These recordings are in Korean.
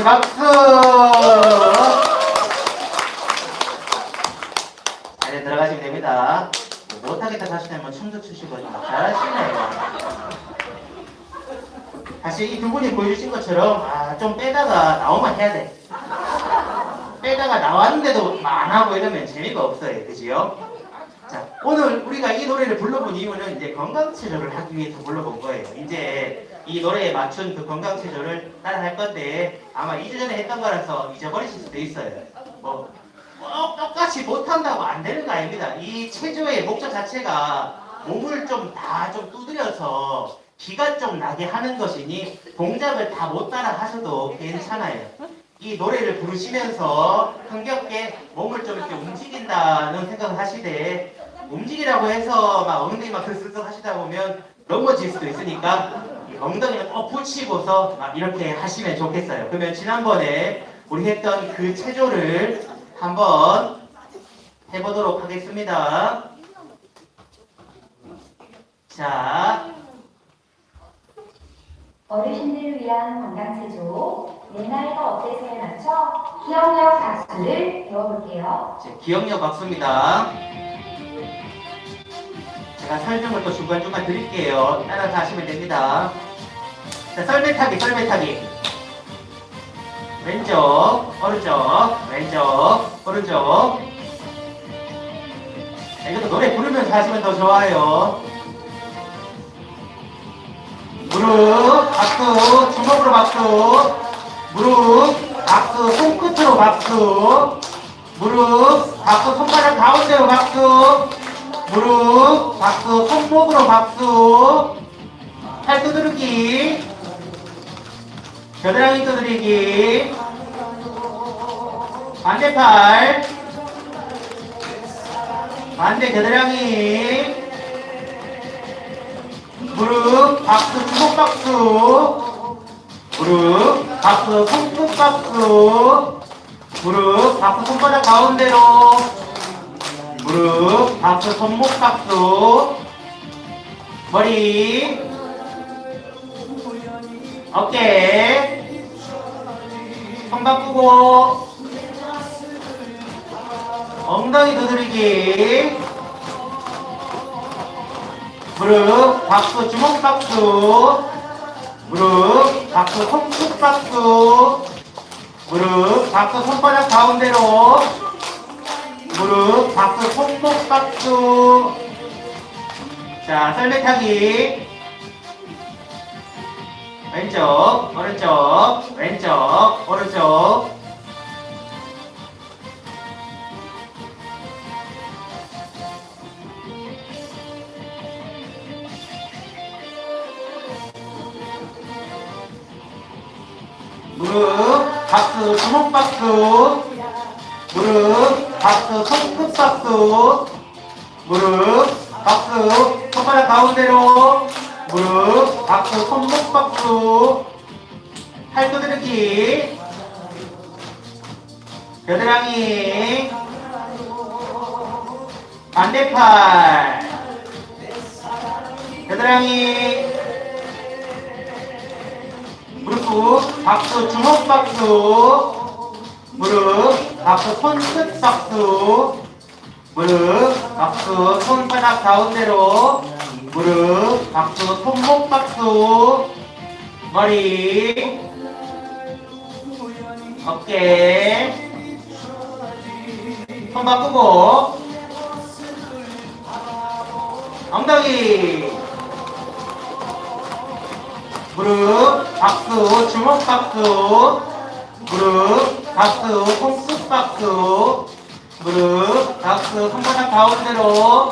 박수! 네, 들어가시면 됩니다. 못하겠다 하시면 춤도 추시고 잘하시네요. 사실 이 두 분이 보여주신 것처럼 좀 빼다가 나오면 해야 돼. 빼다가 나왔는데도 안 하고 이러면 재미가 없어요. 그지요? 자, 오늘 우리가 이 노래를 불러본 이유는 이제 건강체조를 하기 위해서 불러본 거예요. 이제 이 노래에 맞춘 그 건강체조를 따라 할 건데 아마 2주 전에 했던 거라서 잊어버리실 수도 있어요. 똑같이 못한다고 안 되는 거 아닙니다. 이 체조의 목적 자체가 몸을 좀 두드려서 기가 좀 나게 하는 것이니 동작을 다 못 따라 하셔도 괜찮아요. 이 노래를 부르시면서 흥겹게 몸을 좀 이렇게 움직인다는 생각을 하시되 움직이라고 해서 막 엉덩이 막 들썩 하시다 보면 넘어질 수도 있으니까 엉덩이를 꼭 붙이고서 막 이렇게 하시면 좋겠어요. 그러면 지난번에 우리 했던 그 체조를 한번 해보도록 하겠습니다. 자, 어르신들을 위한 건강체조, 내 나이가 어때서에 맞춰 기억력 박수를 배워볼게요. 기억력 박수입니다. 제가 설명을 또 중간중간 드릴게요. 따라서 하시면 됩니다. 자, 썰매타기. 왼쪽, 오른쪽, 왼쪽, 오른쪽. 이것도 노래 부르면서 하시면 더 좋아요. 무릎, 박수, 주먹으로 박수. 무릎, 박수, 손끝으로 박수. 무릎, 박수, 손가락 가운데로 박수. 무릎, 박수, 손목으로 박수. 팔 두드리기. 겨드랑이 두드리기. 반대팔. 반대 겨드랑이. 무릎, 박수, 주먹 박수. 무릎, 박수, 손끝 박수. 무릎, 박수, 손바닥 가운데로. 무릎, 박수, 손목 박수. 머리, 어깨, 손 바꾸고. 엉덩이 두드리기. 무릎, 박수, 주먹 박수. 무릎, 박수, 손끝 박수. 무릎, 박수, 손바닥 가운데로. 무릎, 박수, 손목 박수. 자, 썰매타기. 왼쪽, 오른쪽, 왼쪽, 오른쪽. 무릎, 박수, 주먹 박수. 무릎, 박수, 손끝 박수. 무릎, 박수, 손가락 가운데로. 무릎, 박수, 손목 박수. 팔 두드리기. 겨드랑이. 반대팔. 겨드랑이. 무릎, 박수, 주먹 박수. 무릎, 박수, 손끝 박수. 무릎, 박수, 손바닥 가운데로. 무릎, 박수, 손목 박수. 머리, 어깨, 손 바꾸고. 엉덩이. 무릎, 박수, 주먹 박수, 무릎, 박수, 손끝 박수, 무릎, 박수, 손바닥 가운데로,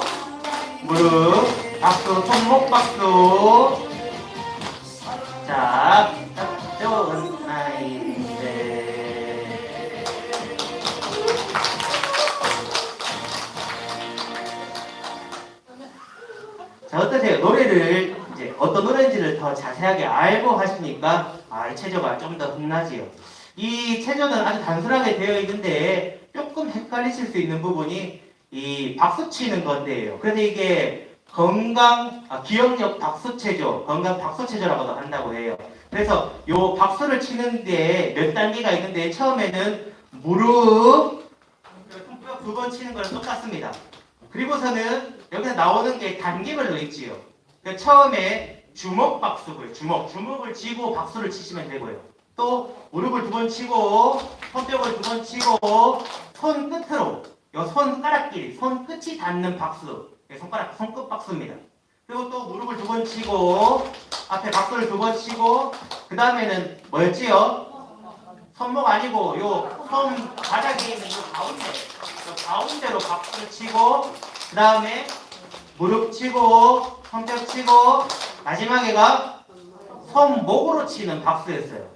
무릎, 박수, 손목 박수. 자, 딱 좋은 아이인데. 자, 어떠세요? 노래를 이제 어떤 노래인지를 더 자세하게 알고 하시니까 이 체조가 좀 더 흥나지요. 이 체조는 아주 단순하게 되어 있는데 조금 헷갈리실 수 있는 부분이 이 박수 치는 건데요. 그래서 이게 기억력 박수 체조, 건강 박수 체조라고도 한다고 해요. 그래서 요 박수를 치는데 몇 단계가 있는데 처음에는 무릎 손뼉 2번 치는 거랑 똑같습니다. 그리고서는 여기서 나오는 게 단계별로 있지요. 그러니까 처음에 주먹 박수고요. 주먹을 쥐고 박수를 치시면 되고요. 또 무릎을 2번 치고 손뼉을 2번 치고 손 끝으로 요 손가락끼리 손끝이 닿는 박수, 손끝 박수입니다. 그리고 또 무릎을 2번 치고 앞에 박수를 2번 치고 그 다음에는 뭐였지요? 손목 아니고 요 손 바닥에 있는 요 가운데로 박수를 치고 그 다음에 무릎 치고 손뼉 치고 마지막에가 손목으로 치는 박수였어요.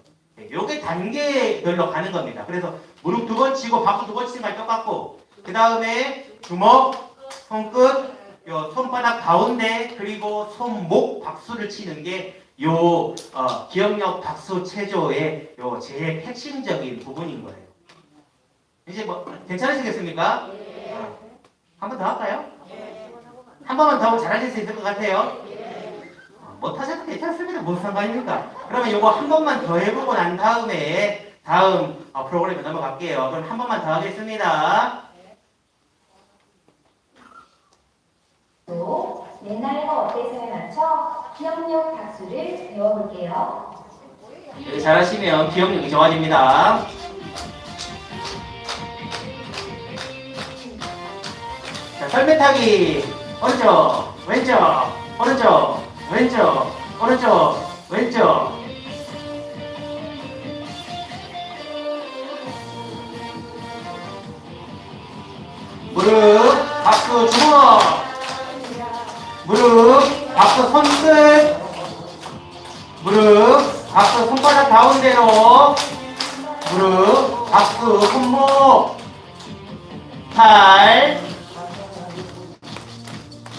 요게 단계별로 가는 겁니다. 그래서 무릎 2번 치고 박수 2번 치는 거 똑같고 그 다음에 주먹, 손끝, 요 손바닥 가운데 그리고 손목 박수를 치는 게 요 기억력 박수 체조의 요 제일 핵심적인 부분인 거예요. 이제 뭐 괜찮으시겠습니까? 한 번 더 할까요? 한 번만 더 하면 잘하실 수 있을 것 같아요. 못하셔도 괜찮습니다. 무슨 상관입니까? 그러면 요거 한 번만 더 해보고 난 다음에 다음 프로그램에 넘어갈게요. 그럼 한 번만 더 하겠습니다. 내 나이가 어때서에 맞춰 기억력 박수를 배워볼게요. 이렇게 잘하시면 기억력이 좋아집니다. 자, 썰매타기 오른쪽 왼쪽 오른쪽 왼쪽 오른쪽 왼쪽 무릎 박수 주먹 무릎 박수 손끝 무릎 박수 손바닥 가운데로 무릎 박수 손목 팔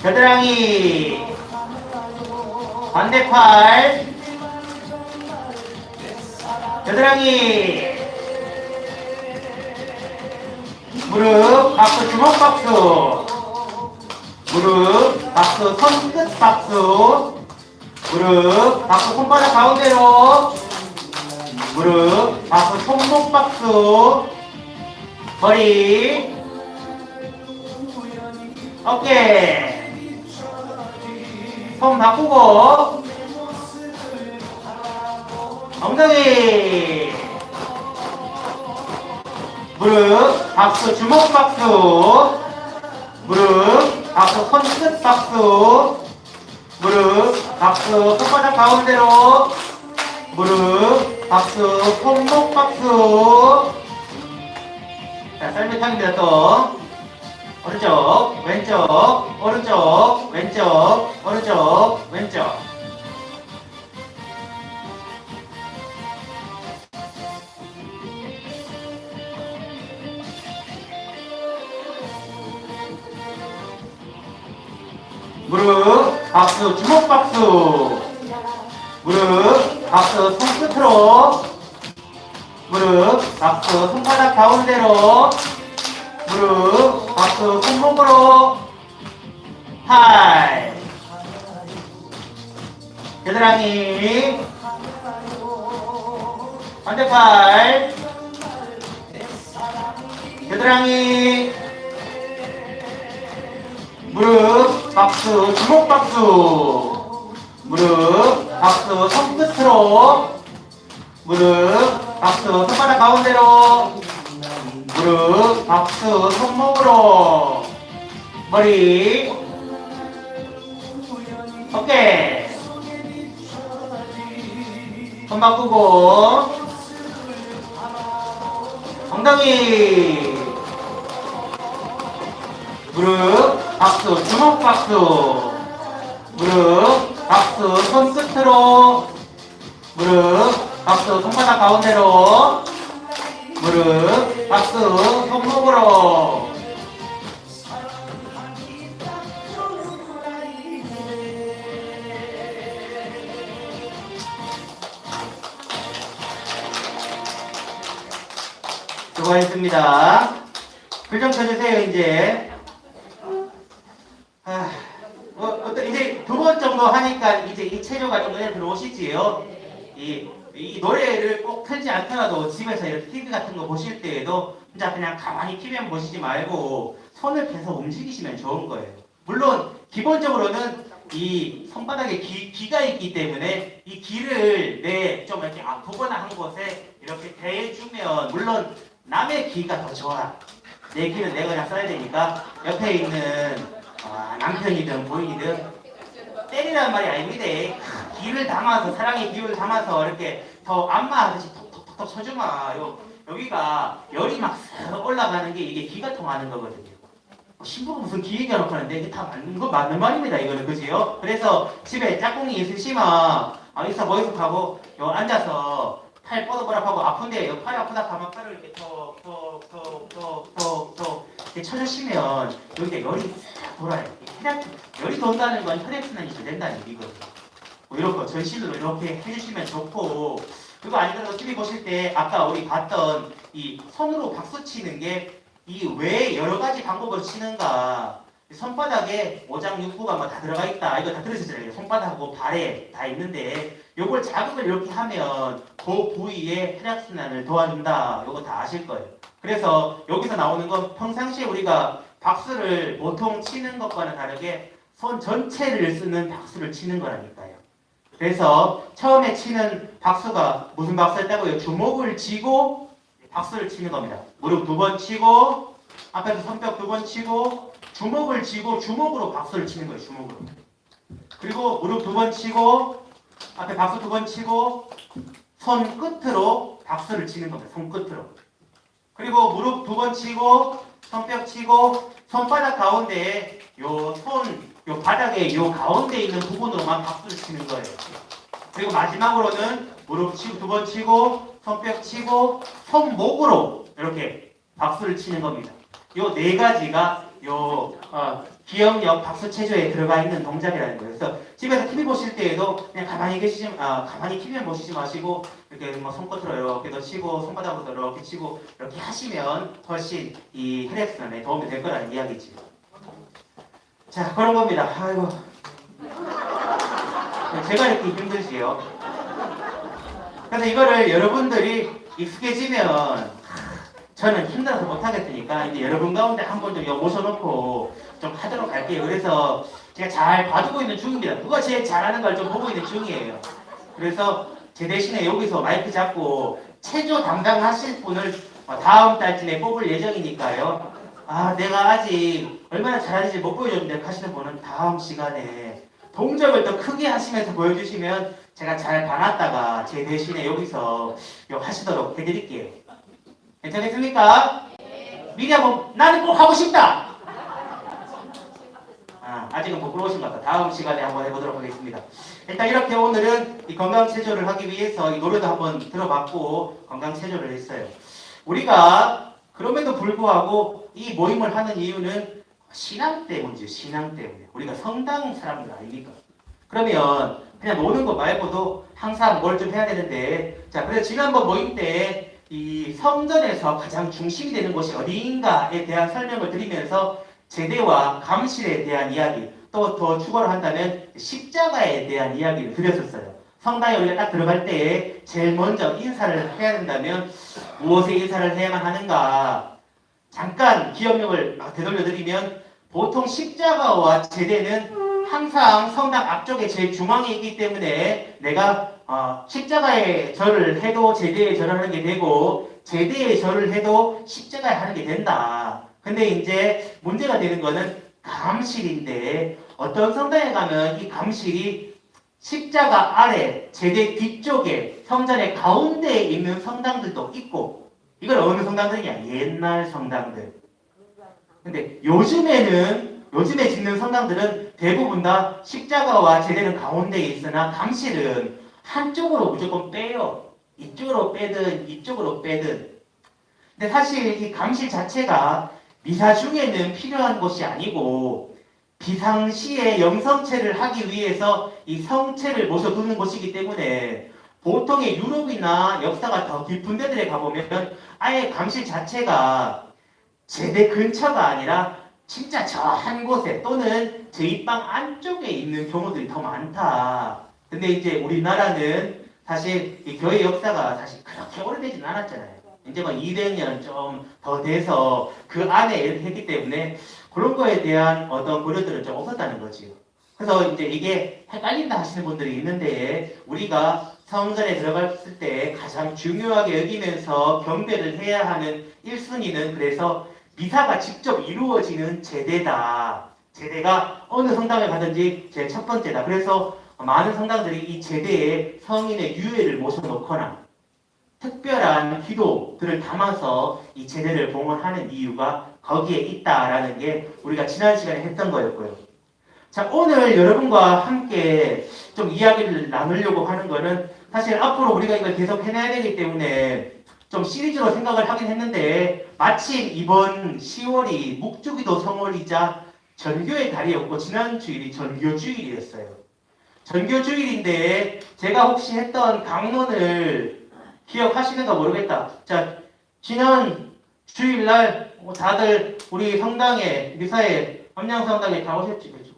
겨드랑이 반대팔 겨드랑이 무릎 박수 주먹 박수 무릎 박수 손끝 박수 무릎 박수 손바닥 가운데로 무릎 박수 손목 박수 머리 어깨 손 바꾸고 엉덩이 무릎 박수 주먹 박수 무릎 박수 손끝 박수 무릎 박수 손바닥 가운데로 무릎 박수 손목 박수. 자, 썰매타기입니다. 또 오른쪽 왼쪽 오른쪽 왼쪽 오른쪽 왼쪽. 무릎 박수 주먹 박수 무릎 박수 손끝으로 무릎 박수 손바닥 가운데로 무릎 박수 손목으로 팔 겨드랑이 반대팔 겨드랑이 무릎 박수 주먹 박수 무릎 박수 손끝으로 무릎 박수 손바닥 가운데로 무릎 박수 손목으로 머리 어깨 손 바꾸고 엉덩이 무릎 박수 주먹 박수 무릎 박수 손끝으로 무릎 박수 손바닥 가운데로 무릎 박수 손목으로 수고하셨습니다. 글 좀 쳐주세요. 이제 이제 두 번 정도 하니까 이제 이 체조가 좀 눈에 들어오시지요. 이 노래를 꼭 틀지 않더라도 집에서 이렇게 TV 같은 거 보실 때에도 진짜 그냥 가만히 TV만 보시지 말고 손을 계속 움직이시면 좋은 거예요. 물론 기본적으로는 이 손바닥에 기가 있기 때문에 이 기를 좀 이렇게 아프거나 한 곳에 이렇게 대주면 물론 남의 기가 더 좋아. 내 기는 내가 그냥 써야 되니까 옆에 있는 남편이든 부인이든 때리라는 말이 아닙니다. 기를 담아서 사랑의 기를 담아서 이렇게 더 안마하듯이 톡톡톡톡 쳐주마. 여기가 열이 막 올라가는 게 이게 기가 통하는 거거든요. 신부가 무슨 기 얘기하놓고 하는데 이게 다 맞는 말입니다. 이거는 그지요? 그래서 집에 짝꿍이 있으시면 있어 보이서 하고 앉아서 팔 뻗어보라 하고 아픈데 팔이 아프다 하면 팔을 이렇게 톡톡톡톡톡 이렇게 쳐주시면 여기가 열이 돌아요. 열이 돈다는 건 혈액순환이 잘 된다는 얘기거든요. 이렇게 전신으로 이렇게 해주시면 좋고 그거 아니더라도 TV 보실 때 아까 우리 봤던 이 손으로 박수 치는 게 이 왜 여러 가지 방법으로 치는가 손바닥에 오장육부가 뭐 다 들어가 있다 이거 다 들으셨잖아요. 손바닥하고 발에 다 있는데 요걸 자극을 이렇게 하면 그 부위에 혈액순환을 도와준다. 요거 다 아실 거예요. 그래서 여기서 나오는 건 평상시에 우리가 박수를 보통 치는 것과는 다르게 손 전체를 쓰는 박수를 치는 거라니까요. 그래서 처음에 치는 박수가 무슨 박수였다고요? 주먹을 쥐고 박수를 치는 겁니다. 무릎 2번 치고 앞에서 손뼉 2번 치고 주먹을 쥐고 주먹으로 박수를 치는 거예요. 주먹으로. 그리고 무릎 2번 치고 앞에 박수 2번 치고 손 끝으로 박수를 치는 겁니다. 손 끝으로. 그리고 무릎 2번 치고 손뼉 치고 손바닥 가운데에 요 바닥에 요 가운데 있는 부분으로만 박수를 치는 거예요. 그리고 마지막으로는 무릎 2번 치고 손뼉 치고 손목으로 이렇게 박수를 치는 겁니다. 요 네 가지가 기억력 박수 체조에 들어가 있는 동작이라는 거예요. 그래서 집에서 TV 보실 때에도 그냥 가만히 TV만 보시지 마시고 이렇게 뭐 손끝으로 이렇게 넣으시고 손바닥으로 이렇게 치고 이렇게 하시면 훨씬 이 혈액순환에 도움이 될 거라는 이야기지. 자, 그런 겁니다. 아이고. 제가 이렇게 힘들지요. 그래서 이거를 여러분들이 익숙해지면 저는 힘들어서 못하겠으니까 이제 여러분 가운데 한 번 좀 모셔놓고 좀 하도록 할게요. 그래서 제가 잘 봐주고 있는 중입니다. 누가 제일 잘하는 걸 좀 보고 있는 중이에요. 그래서 제 대신에 여기서 마이크 잡고 체조 담당하실 분을 다음 달쯤에 뽑을 예정이니까요. 내가 아직 얼마나 잘하는지 못 보여줬는데 하시는 분은 다음 시간에 동작을 더 크게 하시면서 보여주시면 제가 잘 봐놨다가 제 대신에 여기서 하시도록 해드릴게요. 괜찮겠습니까? 미리 한번 나는 꼭 하고 싶다! 아직은 부끄러우신 것 같다. 다음 시간에 한번 해보도록 하겠습니다. 일단 이렇게 오늘은 이 건강체조를 하기 위해서 이 노래도 한번 들어봤고 건강체조를 했어요. 우리가 그럼에도 불구하고 이 모임을 하는 이유는 신앙 때문이죠. 신앙 때문에. 우리가 성당 사람들 아닙니까? 그러면 그냥 노는 거 말고도 항상 뭘 좀 해야 되는데 자, 그래서 지난번 모임 때 이 성전에서 가장 중심이 되는 곳이 어디인가에 대한 설명을 드리면서 제대와 감실에 대한 이야기 또 더 추가로 한다면 십자가에 대한 이야기를 드렸었어요. 성당에 우리가 딱 들어갈 때 제일 먼저 인사를 해야 된다면 무엇에 인사를 해야만 하는가 잠깐 기억력을 되돌려드리면 보통 십자가와 제대는 항상 성당 앞쪽에 제일 중앙에 있기 때문에 내가 십자가에 절을 해도 제대에 절을 하는 게 되고 제대에 절을 해도 십자가에 하는 게 된다. 근데 이제 문제가 되는 거는 감실인데 어떤 성당에 가면 이 감실이 십자가 아래 제대 뒤쪽에 성전의 가운데에 있는 성당들도 있고, 이건 어느 성당들이냐? 옛날 성당들. 근데 요즘에 짓는 성당들은 대부분 다 십자가와 제대는 가운데에 있으나 감실은 한쪽으로 무조건 빼요. 이쪽으로 빼든 이쪽으로 빼든. 근데 사실 이 감실 자체가 미사 중에는 필요한 것이 아니고 비상시에 영성체를 하기 위해서 이 성체를 모셔두는 것이기 때문에 보통의 유럽이나 역사가 더 깊은 데들에 가보면 아예 감실 자체가 제대 근처가 아니라 진짜 저 한 곳에 또는 저희 방 안쪽에 있는 경우들이 더 많다. 근데 이제 우리나라는 사실 이 교회 역사가 사실 그렇게 오래되진 않았잖아요. 이제 막 200년 좀 더 돼서 그 안에 이렇게 했기 때문에 그런 거에 대한 어떤 고려들은 좀 없었다는 거지요. 그래서 이제 이게 헷갈린다 하시는 분들이 있는데 우리가 성전에 들어갔을 때 가장 중요하게 여기면서 경배를 해야 하는 1순위는 그래서 미사가 직접 이루어지는 제대다. 제대가 어느 성당에 가든지 제일 첫 번째다. 그래서 많은 성당들이 이 제대에 성인의 유해를 모셔놓거나 특별한 기도들을 담아서 이 제대를 봉헌하는 이유가 거기에 있다라는 게 우리가 지난 시간에 했던 거였고요. 자, 오늘 여러분과 함께 좀 이야기를 나누려고 하는 거는 사실 앞으로 우리가 이걸 계속 해내야 되기 때문에 좀 시리즈로 생각을 하긴 했는데 마침 이번 10월이 묵주기도 성월이자 전교의 달이었고 지난 주일이 전교주일이었어요. 전교주일인데 제가 혹시 했던 강론을 기억하시는가 모르겠다. 자, 지난 주일날 다들 우리 성당에 미사에 함양성당에 다 오셨지, 그죠?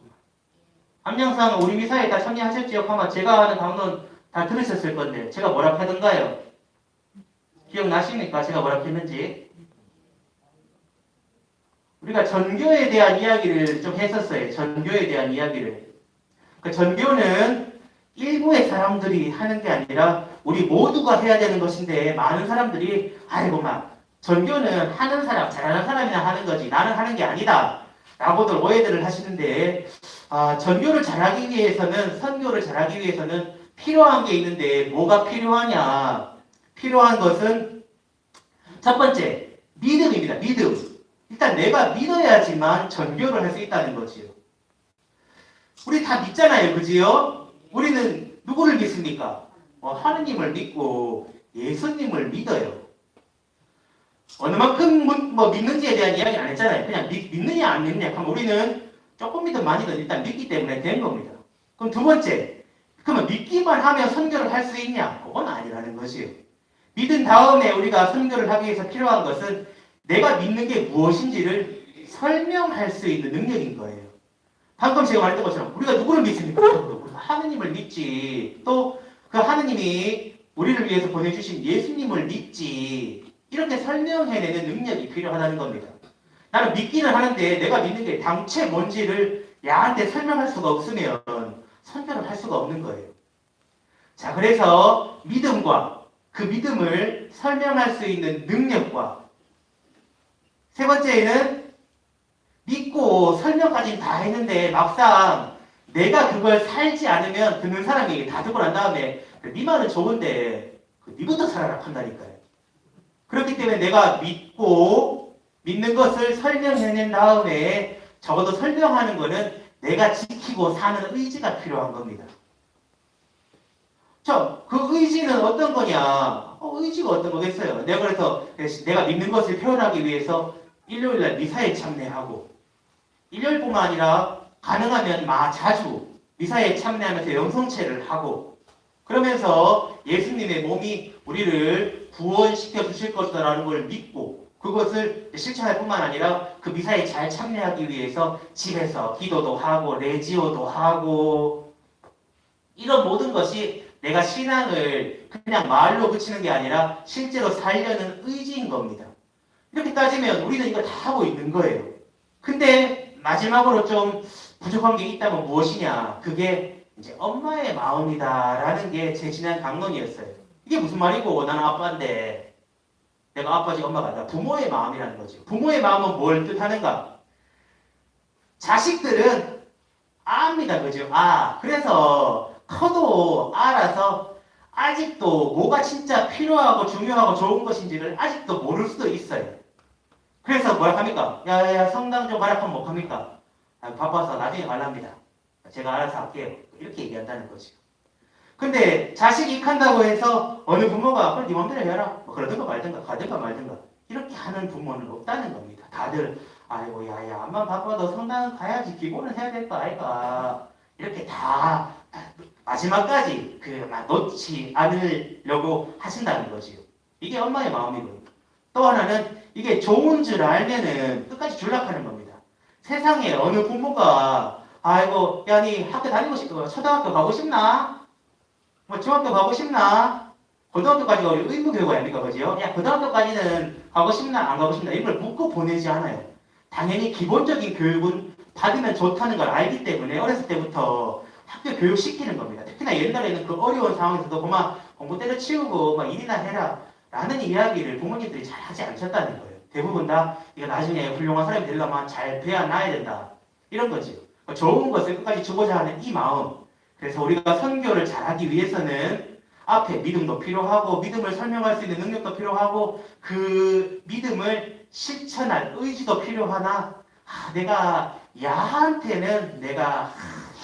함양성 우리 미사에 다 참여하셨지요? 아마 제가 하는 강론 다 들으셨을 건데 제가 뭐라 하던가요? 기억나십니까? 제가 뭐라 했는지. 우리가 전교에 대한 이야기를 좀 했었어요. 전교에 대한 이야기를. 그 전교는 일부의 사람들이 하는 게 아니라 우리 모두가 해야 되는 것인데 많은 사람들이 아이고 막 전교는 하는 사람, 잘하는 사람이나 하는 거지 나는 하는 게 아니다 라고들 오해들을 하시는데 전교를 잘하기 위해서는 선교를 잘하기 위해서는 필요한 게 있는데 뭐가 필요하냐? 필요한 것은 첫 번째 믿음입니다. 믿음. 일단 내가 믿어야지만 전교를 할 수 있다는 거지요. 우리 다 믿잖아요. 그지요? 우리는 누구를 믿습니까? 하느님을 믿고 예수님을 믿어요. 어느 만큼 믿는지에 대한 이야기는 안 했잖아요. 그냥 믿느냐 안 믿느냐 하면 우리는 조금이든 많이든 일단 믿기 때문에 된 겁니다. 그럼 두 번째, 그러면 믿기만 하면 선교를 할 수 있냐? 그건 아니라는 것이요. 믿은 다음에 우리가 선교를 하기 위해서 필요한 것은 내가 믿는 게 무엇인지를 설명할 수 있는 능력인 거예요. 방금 제가 말했던 것처럼 우리가 누구를 믿습니까? 우리가 하느님을 믿지. 또 그 하느님이 우리를 위해서 보내주신 예수님을 믿지. 이렇게 설명해내는 능력이 필요하다는 겁니다. 나는 믿기는 하는데 내가 믿는 게 당최 뭔지를 야한테 설명할 수가 없으면 선교를 할 수가 없는 거예요. 자, 그래서 믿음과 그 믿음을 설명할 수 있는 능력과 세 번째는 믿고 설명까지는 다 했는데 막상 내가 그걸 살지 않으면 듣는 사람이 다 듣고 난 다음에 네 말은 좋은데 네부터 살아라 한다니까요. 그렇기 때문에 내가 믿는 것을 설명해낸 다음에 적어도 설명하는 것은 내가 지키고 사는 의지가 필요한 겁니다. 자, 그 의지는 어떤 거냐? 의지가 어떤 거겠어요? 내가 그래서 내가 믿는 것을 표현하기 위해서 일요일날 미사에 참여하고 일요일뿐만 아니라 가능하면 자주 미사에 참여하면서 영성체를 하고 그러면서 예수님의 몸이 우리를 구원시켜 주실 것이라는 걸 믿고 그것을 실천할 뿐만 아니라 그 미사에 잘 참여하기 위해서 집에서 기도도 하고 레지오도 하고 이런 모든 것이 내가 신앙을 그냥 말로 그치는 게 아니라 실제로 살려는 의지인 겁니다. 이렇게 따지면 우리는 이걸 다 하고 있는 거예요. 근데 마지막으로 좀 부족한 게 있다면 무엇이냐? 그게 이제 엄마의 마음이다라는 게 제 지난 강론이었어요. 이게 무슨 말이고 나는 아빠인데 내가 아빠지 엄마가 아니라 부모의 마음이라는 거죠. 부모의 마음은 뭘 뜻하는가? 자식들은 압니다. 그죠? 그래서 커도 알아서 아직도 뭐가 진짜 필요하고 중요하고 좋은 것인지를 아직도 모를 수도 있어요. 그래서 뭐라 합니까? 야야야 성당 좀 가라 하면 뭐 합니까? 아, 바빠서 나중에 갈랍니다. 제가 알아서 할게요. 이렇게 얘기한다는 거죠. 근데 자식이 익한다고 해서 어느 부모가 그래 네 맘대로 해라. 뭐 그러든가 말든가 가든가 말든가 이렇게 하는 부모는 없다는 겁니다. 다들 아이고 야야 암만 바빠도 성당은 가야지 기본은 해야 될 거 아이가. 이렇게 다 마지막까지 놓지 않으려고 하신다는 거지요. 이게 엄마의 마음이고요. 또 하나는 이게 좋은 줄 알면은 끝까지 줄락하는 겁니다. 세상에 어느 부모가 아이고 야 니 학교 다니고 싶어 초등학교 가고 싶나? 뭐 중학교 가고 싶나? 고등학교까지 의무교육 아닙니까 그죠? 야 고등학교까지는 가고 싶나 안 가고 싶나 이걸 묻고 보내지 않아요. 당연히 기본적인 교육은 받으면 좋다는 걸 알기 때문에 어렸을 때부터 학교 교육 시키는 겁니다. 특히나 옛날에는 그 어려운 상황에서도 그만 공부 때려치우고 막 일이나 해라 라는 이야기를 부모님들이 잘 하지 않으셨다는 거예요. 대부분 다 이거 나중에 훌륭한 사람이 되려면 잘 배워놔야 된다. 이런 거죠. 좋은 것을 끝까지 주고자 하는 이 마음. 그래서 우리가 선교를 잘하기 위해서는 앞에 믿음도 필요하고 믿음을 설명할 수 있는 능력도 필요하고 그 믿음을 실천할 의지도 필요하나 내가 야한테는 내가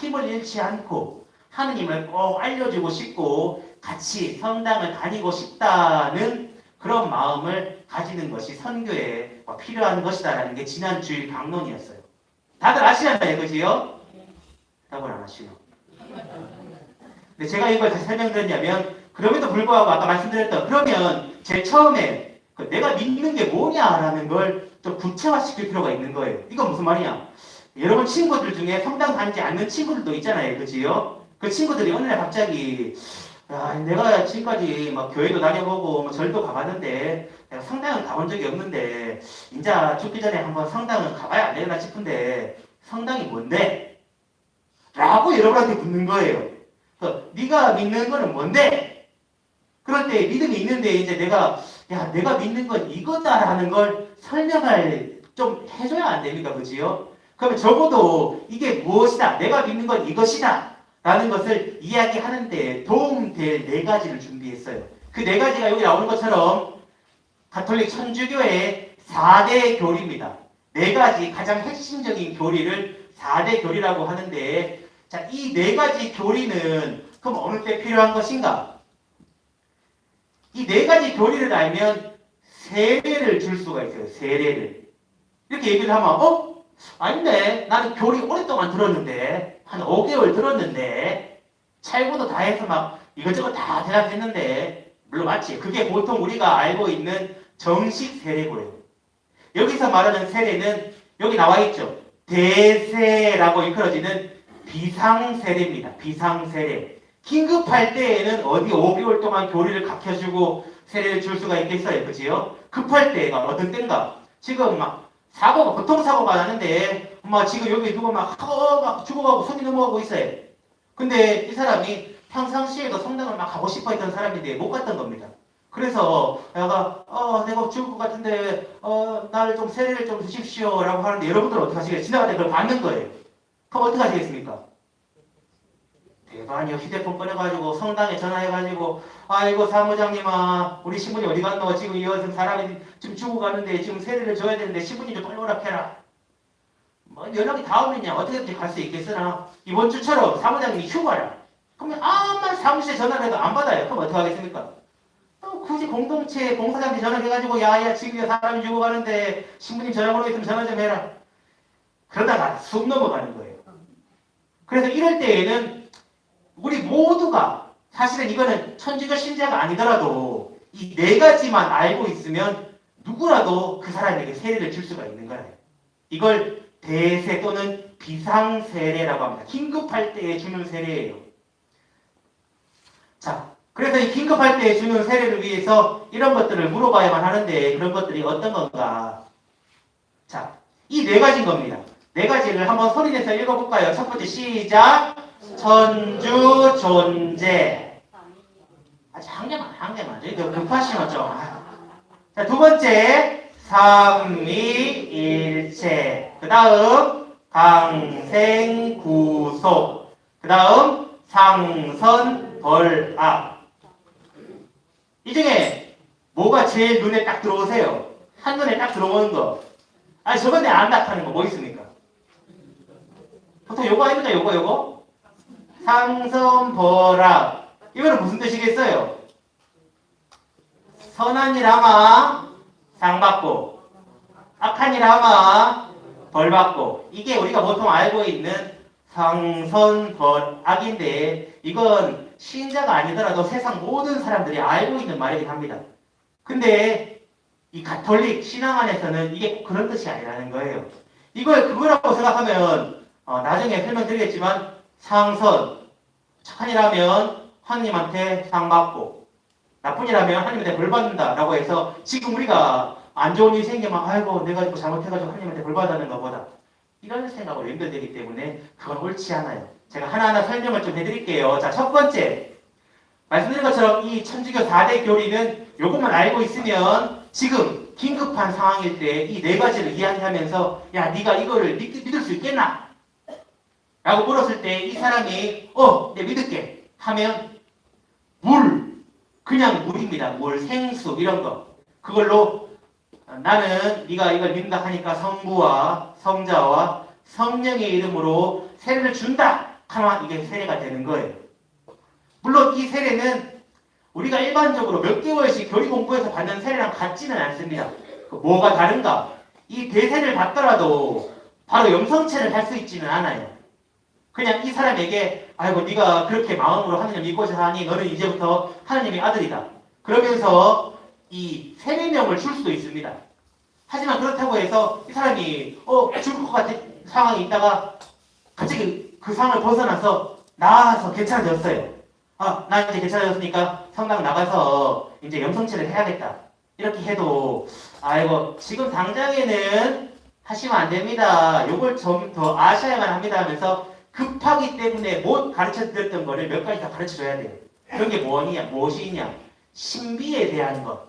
힘을 잃지 않고 하느님을 꼭 알려주고 싶고 같이 성당을 다니고 싶다는 그런 마음을 가지는 것이 선교에 필요한 것이다라는 게 지난 주일 강론이었어요. 다들 아시잖아요, 그지요? 답을 안 하시요. 근데 제가 이걸 다시 설명드렸냐면 그럼에도 불구하고 아까 말씀드렸던 그러면 제일 처음에 내가 믿는 게 뭐냐라는 걸 좀 구체화시킬 필요가 있는 거예요. 이건 무슨 말이냐? 여러분 친구들 중에 성당 다니지 않는 친구들도 있잖아요, 그지요? 그 친구들이 어느 날 갑자기 야, 내가 지금까지 막 교회도 다녀보고 뭐 절도 가봤는데 내가 성당은 가본 적이 없는데 이제 죽기 전에 한번 성당은 가봐야 안 되나 싶은데 성당이 뭔데? 라고 여러분한테 묻는 거예요. 네가 믿는 거는 뭔데? 그럴 때 믿음이 있는데 이제 내가 믿는 건 이거다라는 걸 설명을 좀 해줘야 안 됩니까? 그지요? 그러면 적어도 이게 무엇이다. 내가 믿는 건 이것이다. 라는 것을 이야기하는데 도움될 4가지를 준비했어요. 그 4가지가 여기 나오는 것처럼 가톨릭 천주교의 4대 교리입니다. 4가지 가장 핵심적인 교리를 4대 교리라고 하는데 자, 이 4가지 교리는 그럼 어느 때 필요한 것인가? 이 4가지 교리를 알면 세례를 줄 수가 있어요. 세례를. 이렇게 얘기를 하면 아닌데 나는 교리 오랫동안 들었는데 한 5개월 들었는데 찰고도 다 해서 막 이것저것 다 대답했는데 물론 맞지. 그게 보통 우리가 알고 있는 정식 세례고요. 여기서 말하는 세례는 여기 나와 있죠. 대세라고 일컬어지는 비상세례입니다. 비상세례. 긴급할 때에는 어디 5개월 동안 교리를 가르쳐주고 세례를 줄 수가 있겠어요. 그지요? 급할 때가 어떤 때인가? 지금 막 교통사고가 나는데 지금 여기 누가 막 죽어가고 손이 넘어가고 있어요. 근데 이 사람이 평상시에도 성당을 막 가고 싶어 했던 사람인데 못 갔던 겁니다. 그래서 내가 내가 죽을 것 같은데 나를 좀 세례를 좀 주십시오 라고 하는데 여러분들은 어떻게 하시겠어요? 지나갈 때 그걸 받는 거예요. 그럼 어떻게 하시겠습니까? 대단히 휴대폰 꺼내가지고 성당에 전화해가지고 아이고 사무장님아 우리 신부님 어디 갔노? 지금 이 사람이 지금 죽어가는데 지금 세례를 줘야 되는데 신부님 좀 빨리 오락해라. 연락이 닿으면야 어떻게든지 갈 수 있겠으나 이번 주처럼 사무장님이 휴가라. 그러면 아무만 사무실에 전화를 해도 안 받아요. 그럼 어떻게 하겠습니까? 또 굳이 공동체 봉사장한테 전화해가지고 야야 지금 사람이 죽어가는데 신부님 전화번호 있으면 전화 좀 해라. 그러다가 쑥 넘어가는 거예요. 그래서 이럴 때에는 우리 모두가 사실은 이거는 천주교 신자가 아니더라도 이 4가지만 알고 있으면 누구라도 그 사람에게 세례를 줄 수가 있는 거예요. 이걸 대세 또는 비상세례라고 합니다. 긴급할 때에 주는 세례예요. 자, 그래서 이 긴급할 때에 주는 세례를 위해서 이런 것들을 물어봐야만 하는데 그런 것들이 어떤 건가? 자, 이 4가지인 겁니다. 4가지를 한번 소리내서 읽어볼까요? 첫 번째 시작! 천주 존재. 한 개만. 이거 급하시면 좀. 자, 2번째 삼위일체. 그 다음 강생구속. 그 다음 상선벌악. 이 중에 뭐가 제일 눈에 딱 들어오세요? 한눈에 딱 들어오는 거. 아니 저번에 안 나타나는 거 뭐 있습니까? 보통 요거 아닙니까? 요거? 상선벌악. 이거는 무슨 뜻이겠어요? 선한 일 하마 상 받고 악한 일 하마 벌 받고. 이게 우리가 보통 알고 있는 상선벌악인데 이건 신자가 아니더라도 세상 모든 사람들이 알고 있는 말이긴 합니다. 근데 이 가톨릭 신앙 안에서는 이게 꼭 그런 뜻이 아니라는 거예요. 이걸 그거라고 생각하면 나중에 설명드리겠지만 상선 착한 일하면 하나님한테 상 받고 나쁜 일하면 하나님한테 벌 받는다라고 해서 지금 우리가 안 좋은 일이 생기면 아이고 내가 이거 잘못해가지고 하나님한테 벌 받는 것보다 이런 생각으로 연결되기 때문에 그건 옳지 않아요. 제가 하나하나 설명을 좀 해드릴게요. 자, 첫 번째 말씀드린 것처럼 이 천주교 4대 교리는 요것만 알고 있으면 지금 긴급한 상황일 때 이 네 가지를 이야기하면서 야 네가 이거를 믿을 수 있겠나? 라고 물었을 때 이 사람이 네 믿을게 하면 물 그냥 물입니다. 물, 생수 이런 거 그걸로 나는 네가 이걸 믿는다 하니까 성부와 성자와 성령의 이름으로 세례를 준다 하면 이게 세례가 되는 거예요. 물론 이 세례는 우리가 일반적으로 몇 개월씩 교리 공부에서 받는 세례랑 같지는 않습니다. 뭐가 다른가? 이 대세를 받더라도 바로 영성체를 할 수 있지는 않아요. 그냥 이 사람에게 아이고 네가 그렇게 마음으로 하느님 믿고자 하니 너는 이제부터 하느님의 아들이다. 그러면서 이 세례명을 줄 수도 있습니다. 하지만 그렇다고 해서 이 사람이 죽을 것 같은 상황이 있다가 갑자기 그 상황을 벗어나서 나아서 괜찮아졌어요. 나 이제 괜찮아졌으니까 성당 나가서 이제 영성체를 해야겠다. 이렇게 해도 아이고 지금 당장에는 하시면 안 됩니다. 요걸 좀 더 아셔야만 합니다 하면서 급하기 때문에 못 가르쳐 드렸던 거를 몇 가지 다 가르쳐 줘야 돼요. 그런 게 무엇이냐? 신비에 대한 것,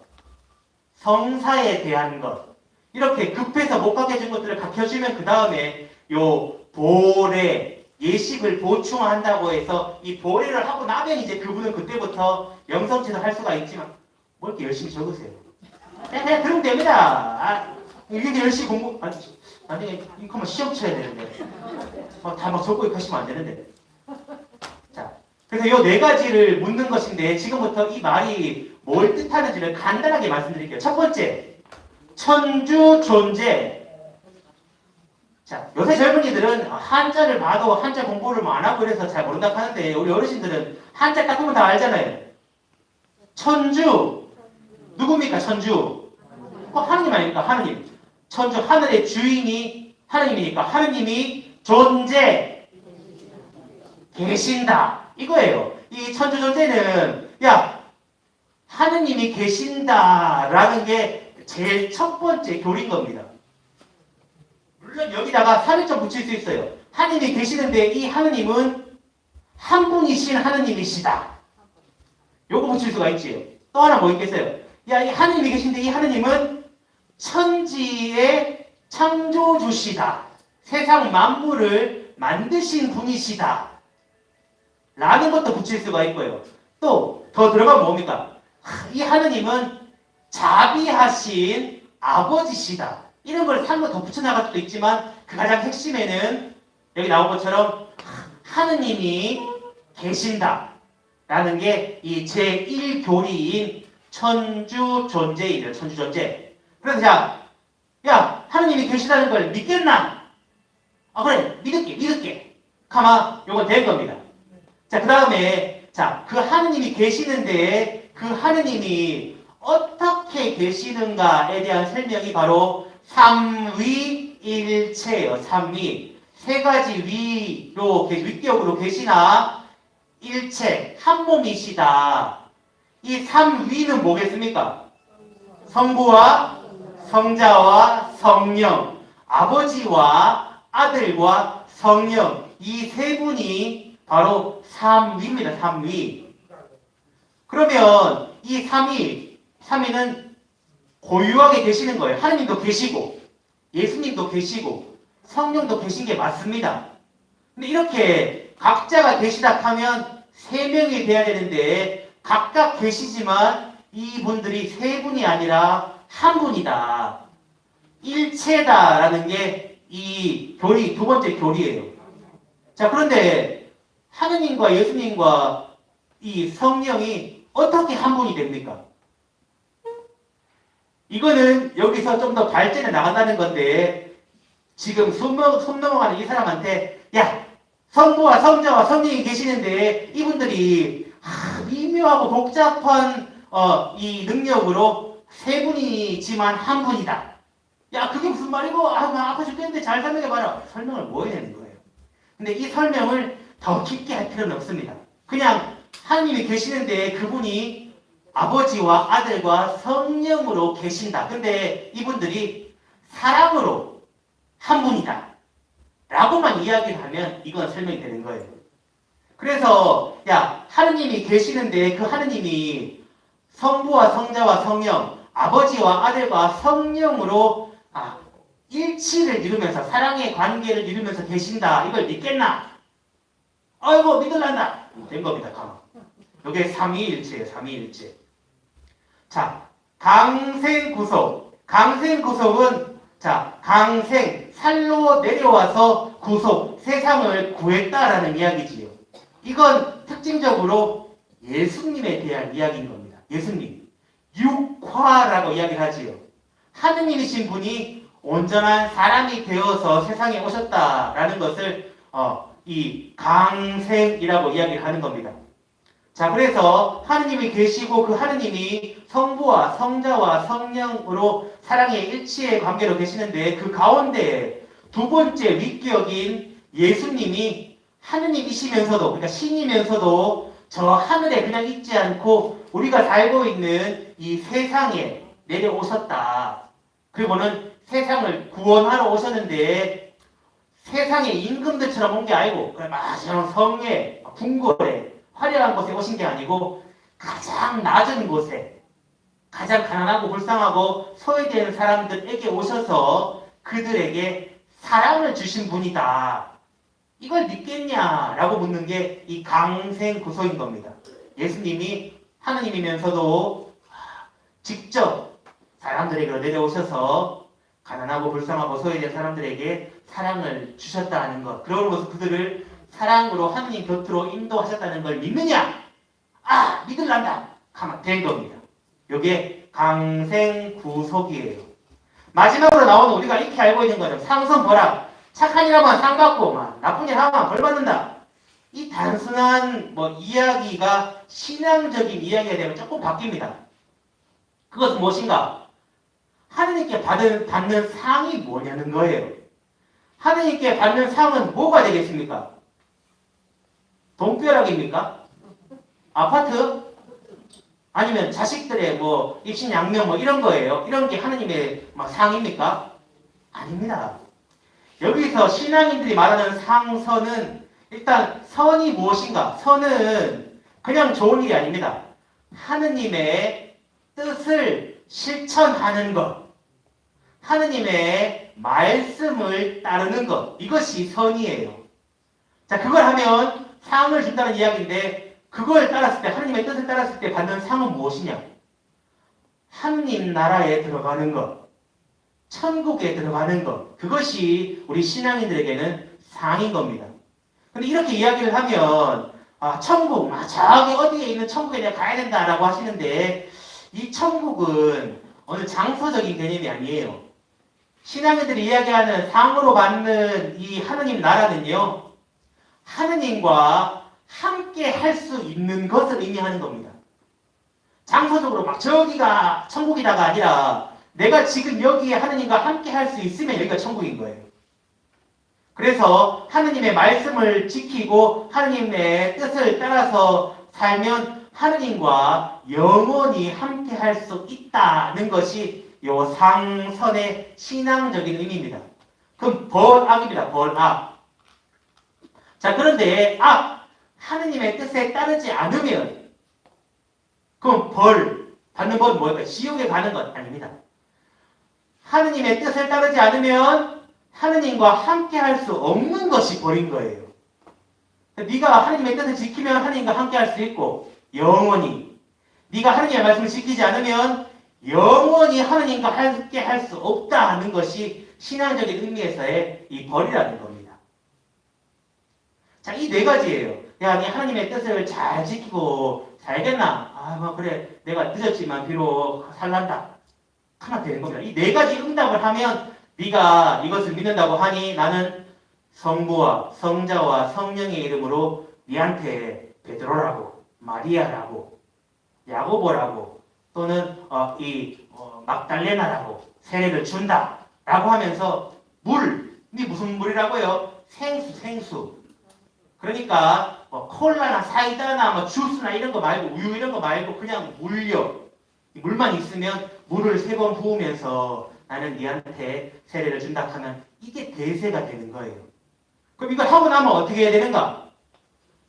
성사에 대한 것, 이렇게 급해서 못 가게 해준 것들을 가르쳐주면 그 다음에 요 보례, 예식을 보충한다고 해서 이 보례를 하고 나면 이제 그분은 그때부터 영성체도 할 수가 있지만 뭐 이렇게 열심히 적으세요. 그냥 그러면 됩니다. 이게 열심히 공부, 나중에 이거 한번 시험 쳐야 되는데 다 막 적고 하시면 안 되는데. 자, 그래서 이 네 가지를 묻는 것인데 지금부터 이 말이 뭘 뜻하는지를 간단하게 말씀드릴게요. 첫 번째, 천주 존재. 자, 요새 젊은이들은 한자를 봐도 한자 공부를 안 하고 이래서 잘 모른다고 하는데 우리 어르신들은 한자 딱 보면 다 알잖아요. 천주 누굽니까? 천주 하느님 아닙니까? 하느님. 천주 하늘의 주인이 하느님이니까 하느님이 존재 계신다 이거예요. 이 천주 존재는 하느님이 계신다라는 게 제일 첫 번째 교리인 겁니다. 물론 여기다가 3일점 붙일 수 있어요. 하느님이 계시는데 이 하느님은 한 분이신 하느님이시다. 요거 붙일 수가 있지. 또 하나 뭐 있겠어요? 이 하느님이 계신데 이 하느님은 천지의 창조주시다. 세상 만물을 만드신 분이시다. 라는 것도 붙일 수가 있고요. 또 더 들어가면 뭡니까? 이 하느님은 자비하신 아버지시다. 이런 걸 한번 더 붙여나갈 수도 있지만 그 가장 핵심에는 여기 나온 것처럼 하느님이 계신다. 라는 게 이 제1교리인 천주 존재이죠. 천주 존재. 그래서 하느님이 계시다는 걸 믿겠나? 그래 믿을게. 가마 요건 된 겁니다. 자, 그 다음에 그 하느님이 계시는데 그 하느님이 어떻게 계시는가에 대한 설명이 바로 삼위일체예요. 삼위. 세 가지 위로 위격으로 계시나 일체 한 몸이시다. 이 삼위는 뭐겠습니까? 성부와 성자와 성령, 아버지와 아들과 성령 이 세 분이 바로 삼위입니다. 삼위. 그러면 이 삼위는 고유하게 계시는 거예요. 하느님도 계시고 예수님도 계시고 성령도 계신 게 맞습니다. 근데 이렇게 각자가 계시다 하면 세 명이 돼야 되는데 각각 계시지만 이분들이 세 분이 아니라 한 분이다. 일체다라는 게 이 교리, 두 번째 교리예요. 자, 그런데 하느님과 예수님과 이 성령이 어떻게 한 분이 됩니까? 이거는 여기서 좀 더 발전해 나간다는 건데, 지금 숨 넘어가는 이 사람한테, 야, 성부와 성자와 성령이 계시는데 이분들이 미묘하고 복잡한 이 능력으로 세 분이지만 한 분이다. 야, 그게 무슨 말이고? 나 아파 죽겠는데 잘 설명해봐라. 설명을 뭐 해야 되는 거예요? 근데 이 설명을 더 깊게 할 필요는 없습니다. 그냥 하나님이 계시는데 그분이 아버지와 아들과 성령으로 계신다. 근데 이분들이 사랑으로 한 분이다. 라고만 이야기를 하면 이건 설명이 되는 거예요. 그래서 야, 하느님이 계시는데 그 하느님이 성부와 성자와 성령, 아버지와 아들과 성령으로 일치를 이루면서 사랑의 관계를 이루면서 계신다. 이걸 믿겠나? 아이고 믿을란다. 된 겁니다. 이게 삼위일체예요. 삼위일체. 자, 강생구속. 강생구속은 강생, 살로 내려와서 구속, 세상을 구했다라는 이야기지요. 이건 특징적으로 예수님에 대한 이야기인 겁니다. 예수님. 육화라고 이야기를 하지요. 하느님이신 분이 온전한 사람이 되어서 세상에 오셨다라는 것을 이 강생이라고 이야기를 하는 겁니다. 자, 그래서 하느님이 계시고 그 하느님이 성부와 성자와 성령으로 사랑의 일치의 관계로 계시는데 그 가운데 두 번째 윗격인 예수님이 하느님이시면서도, 그러니까 신이면서도 저 하늘에 그냥 있지 않고 우리가 살고 있는 이 세상에 내려오셨다. 그리고는 세상을 구원하러 오셨는데 세상의 임금들처럼 온 게 아니고 저런 성에, 궁궐에, 화려한 곳에 오신 게 아니고 가장 낮은 곳에, 가장 가난하고 불쌍하고 소외된 사람들에게 오셔서 그들에게 사랑을 주신 분이다. 이걸 믿겠냐라고 묻는 게 이 강생구속인 겁니다. 예수님이 하느님이면서도 직접 사람들에게 내려오셔서 가난하고 불쌍하고 소외된 사람들에게 사랑을 주셨다는 것, 그러면서 그들을 사랑으로 하느님 곁으로 인도하셨다는 걸 믿느냐? 믿을란다. 가만 된 겁니다. 이게 강생구속이에요. 마지막으로 나오는 우리가 이렇게 알고 있는 거는 상선벌악. 착한 일 하면 상 받고 나쁜 일 하면 벌 받는다. 이 단순한 이야기가 신앙적인 이야기가 되면 조금 바뀝니다. 그것은 무엇인가? 하느님께 받는 상이 뭐냐는 거예요. 하느님께 받는 상은 뭐가 되겠습니까? 돈벼락입니까? 아파트? 아니면 자식들의 입신양명 이런 거예요. 이런 게 하느님의 상입니까? 아닙니다. 여기서 신앙인들이 말하는 상선은 일단 선이 무엇인가? 선은 그냥 좋은 일이 아닙니다. 하느님의 뜻을 실천하는 것, 하느님의 말씀을 따르는 것, 이것이 선이에요. 자, 그걸 하면 상을 준다는 이야기인데 그걸 따랐을 때, 하느님의 뜻을 따랐을 때 받는 상은 무엇이냐? 하느님 나라에 들어가는 것, 천국에 들어가는 것, 그것이 우리 신앙인들에게는 상인 겁니다. 근데 이렇게 이야기를 하면 천국, 저기 어디에 있는 천국에 내가 가야 된다라고 하시는데 이 천국은 어느 장소적인 개념이 아니에요. 신앙인들이 이야기하는 상으로 받는 이 하느님 나라는요, 하느님과 함께 할 수 있는 것을 의미하는 겁니다. 장소적으로 저기가 천국이다가 아니라 내가 지금 여기에 하느님과 함께 할 수 있으면 여기가 천국인 거예요. 그래서 하느님의 말씀을 지키고 하느님의 뜻을 따라서 살면 하느님과 영원히 함께 할 수 있다는 것이 요 상선의 신앙적인 의미입니다. 그럼 벌악입니다. 벌악. 자, 그런데 하느님의 뜻에 따르지 않으면 그럼 받는 법은 뭘까요? 지옥에 가는 것 아닙니다. 하느님의 뜻을 따르지 않으면 하느님과 함께 할 수 없는 것이 벌인 거예요. 네가 하느님의 뜻을 지키면 하느님과 함께 할 수 있고 영원히, 네가 하느님의 말씀을 지키지 않으면 영원히 하느님과 함께 할 수 없다 하는 것이 신앙적인 의미에서의 이 벌이라는 겁니다. 자, 이 네 가지예요. 야, 네 하나님의 뜻을 잘 지키고 살겠나? 아, 뭐 그래. 내가 늦었지만 비록 살란다. 하나 되는 겁니다. 이 네 가지 응답을 하면 네가 이것을 믿는다고 하니 나는 성부와 성자와 성령의 이름으로 네한테 베드로라고 마리아라고 야고보라고 또는 막달레나라고 세례를 준다라고 하면서 이 무슨 물이라고요? 생수. 그러니까 뭐 콜라나 사이다나 뭐 주스나 이런 거 말고 우유 이런 거 말고 그냥 물요. 물만 있으면 물을 3번 부으면서 나는 네한테 세례를 준다 하면 이게 대세가 되는 거예요. 그럼 이거 하고 나면 어떻게 해야 되는가?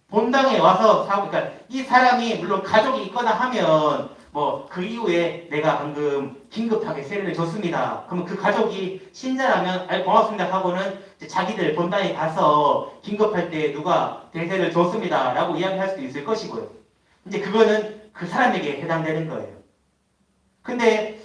본당에 와서 그러니까 이 사람이 물론 가족이 있거나 하면 뭐 그 이후에 내가 방금 긴급하게 세례를 줬습니다. 그러면 그 가족이 신자라면 고맙습니다 하고는 이제 자기들 본당에 가서 긴급할 때 누가 대세를 줬습니다 라고 이야기할 수도 있을 것이고요. 이제 그거는 그 사람에게 해당되는 거예요. 근데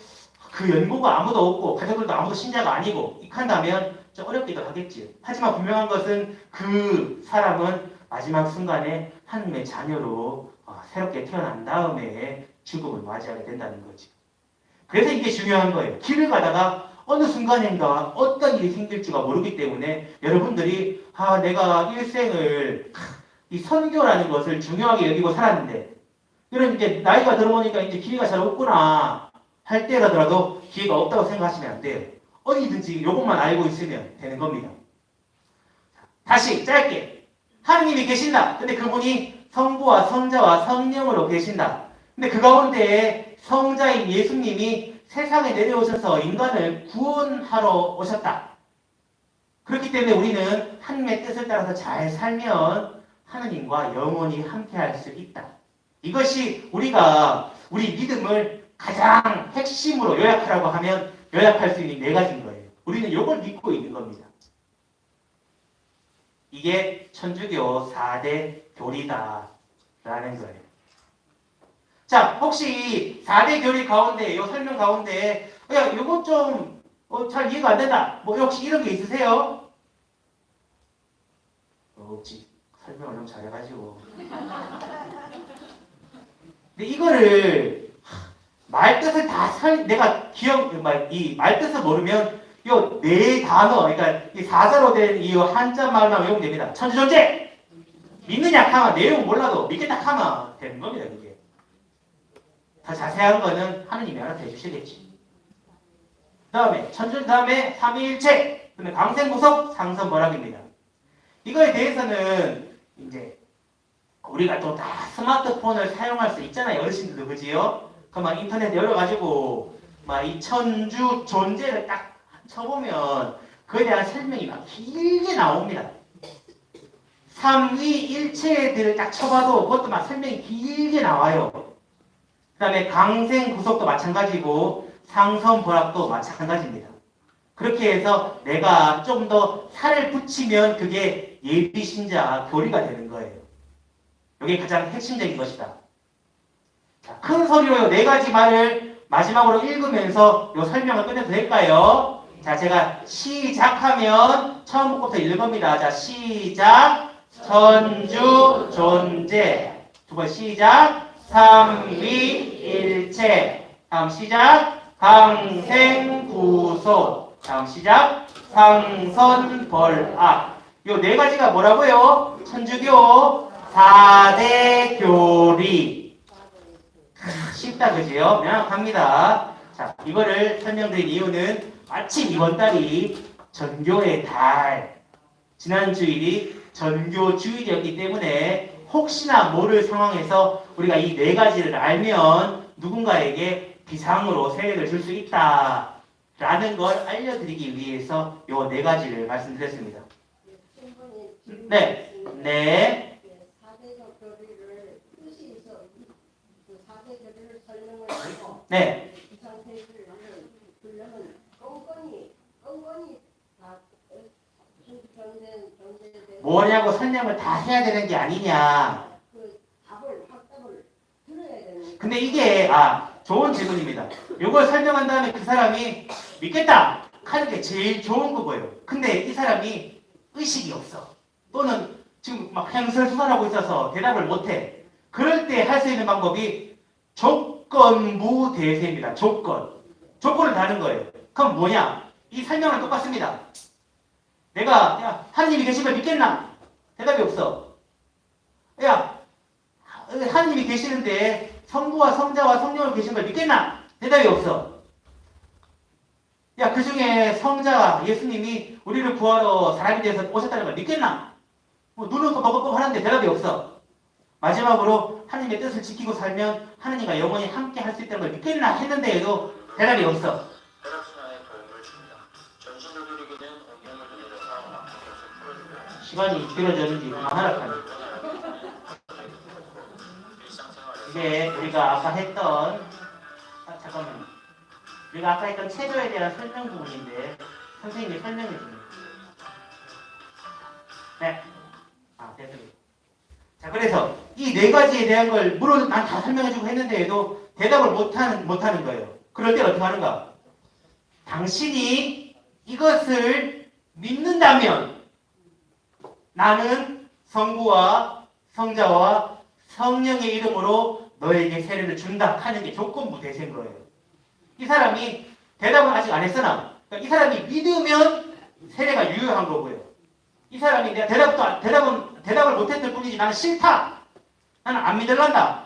그 연고가 아무도 없고 가족들도 아무도 신자가 아니고 익한다면 좀 어렵기도 하겠지요. 하지만 분명한 것은 그 사람은 마지막 순간에 하나님의 자녀로 새롭게 태어난 다음에 죽음을 맞이하게 된다는 거지. 그래서 이게 중요한 거예요. 길을 가다가 어느 순간인가 어떤 일이 생길 줄가 모르기 때문에 여러분들이 내가 일생을 이 선교라는 것을 중요하게 여기고 살았는데 이런 이제 나이가 들어보니까 이제 기회가 잘 없구나 할 때라도 기회가 없다고 생각하시면 안 돼요. 어디든지 이것만 알고 있으면 되는 겁니다. 다시 짧게 하느님이 계신다. 근데 그분이 성부와 성자와 성령으로 계신다. 근데 그 가운데 성자인 예수님이 세상에 내려오셔서 인간을 구원하러 오셨다. 그렇기 때문에 우리는 하느님의 뜻을 따라서 잘 살면 하느님과 영원히 함께할 수 있다. 이것이 우리가 우리 믿음을 가장 핵심으로 요약하라고 하면 요약할 수 있는 4가지인 거예요. 우리는 이걸 믿고 있는 겁니다. 이게 천주교 4대 교리다라는 거예요. 자, 혹시 4대 교리 가운데, 이 설명 가운데, 야, 이거 좀, 잘 이해가 안 된다. 뭐, 혹시 이런 게 있으세요? 없지. 설명을 너무 잘해가지고. 근데 이거를, 말뜻을 내가 이 말뜻을 모르면, 요 4단어, 그러니까 이 4자로 된 이 한자 말만 외우면 됩니다. 천주존재! 믿느냐 하면 내용 몰라도 믿겠다 하면 되는 겁니다, 이게. 더 자세한 거는 하느님이 알아서 해주시겠지. 다음에 다음에 삼위일체, 그다음에 강생무속, 상선벌합입니다. 이거에 대해서는 이제 우리가 또 다 스마트폰을 사용할 수 있잖아요, 어르신들도 그지요? 그럼 인터넷 열어가지고 이 천주 존재를 딱 쳐보면 그에 대한 설명이 막 길게 나옵니다. 삼위일체들을 딱 쳐봐도 그것도 막 설명이 길게 나와요. 그 다음에 강생구속도 마찬가지고 상선벌합도 마찬가지입니다. 그렇게 해서 내가 좀 더 살을 붙이면 그게 예비신자 교리가 되는 거예요. 이게 가장 핵심적인 것이다. 자, 큰 소리로 4가지 말을 마지막으로 읽으면서 이 설명을 끝내도 될까요? 자, 제가 시작하면 처음부터 읽을 겁니다. 자, 시작. 천주 존재. 두 번 시작. 삼위일체. 다음 시작. 강생구속. 다음 시작. 상선벌합. 요 4가지가 뭐라고요? 천주교 4대 교리. 쉽다 그지요? 명확합니다. 자, 이거를 설명드린 이유는 마침 이번 달이 전교의 달. 지난 주일이 전교 주일이었기 때문에 혹시나 모를 상황에서 우리가 이 4가지를 알면 누군가에게 비상으로 세례를 줄 수 있다라는 걸 알려드리기 위해서 이 4가지를 말씀드렸습니다. 네. 네. 네. 뭐냐고 설명을 다 해야 되는 게 아니냐. 근데 이게 좋은 질문입니다. 이걸 설명한 다음에 그 사람이 믿겠다 하는 게 제일 좋은 거고요. 근데 이 사람이 의식이 없어. 또는 지금 막 횡설수설하고 있어서 대답을 못해. 그럴 때 할 수 있는 방법이 조건부대세입니다. 조건을 다는 거예요. 그럼 뭐냐? 이 설명은 똑같습니다. 내가 야 하느님이 계시면 믿겠나? 대답이 없어. 야 하느님이 계시는데 성부와 성자와 성령을 계신 걸 믿겠나? 대답이 없어. 야 그 중에 성자 예수님이 우리를 구하러 사람이 돼서 오셨다는 걸 믿겠나? 눈은 또 버벅버벅 하는데 대답이 없어. 마지막으로 하느님의 뜻을 지키고 살면 하느님과 영원히 함께 할 수 있다는 걸 믿겠나 했는데도 대답이 없어. 혈액순환에 도움을 줍니다. 전신을 누리기는 엉덩이를 돌려서 앞으로 풀어주고 시간이 길어졌는지 그만하라카니. 일상생활에서 이게 우리가 아까 했던 잠깐만요. 우리가 아까 했던 체조에 대한 설명 부분인데 선생님이 설명해 줍니다. 네. 됐습니다. 자, 그래서 이 네 가지에 대한 걸 물론 난 다 설명해주고 했는데도 대답을 못하는 거예요. 그럴 때 어떻게 하는가? 당신이 이것을 믿는다면 나는 성부와 성자와 성령의 이름으로 너에게 세례를 준다 하는 게 조건부 대세인 거예요. 이 사람이 대답은 아직 안 했으나 그러니까 이 사람이 믿으면 세례가 유효한 거고요. 이 사람이 내가 대답을 못했을 뿐이지 나는 싫다. 나는 안 믿을란다.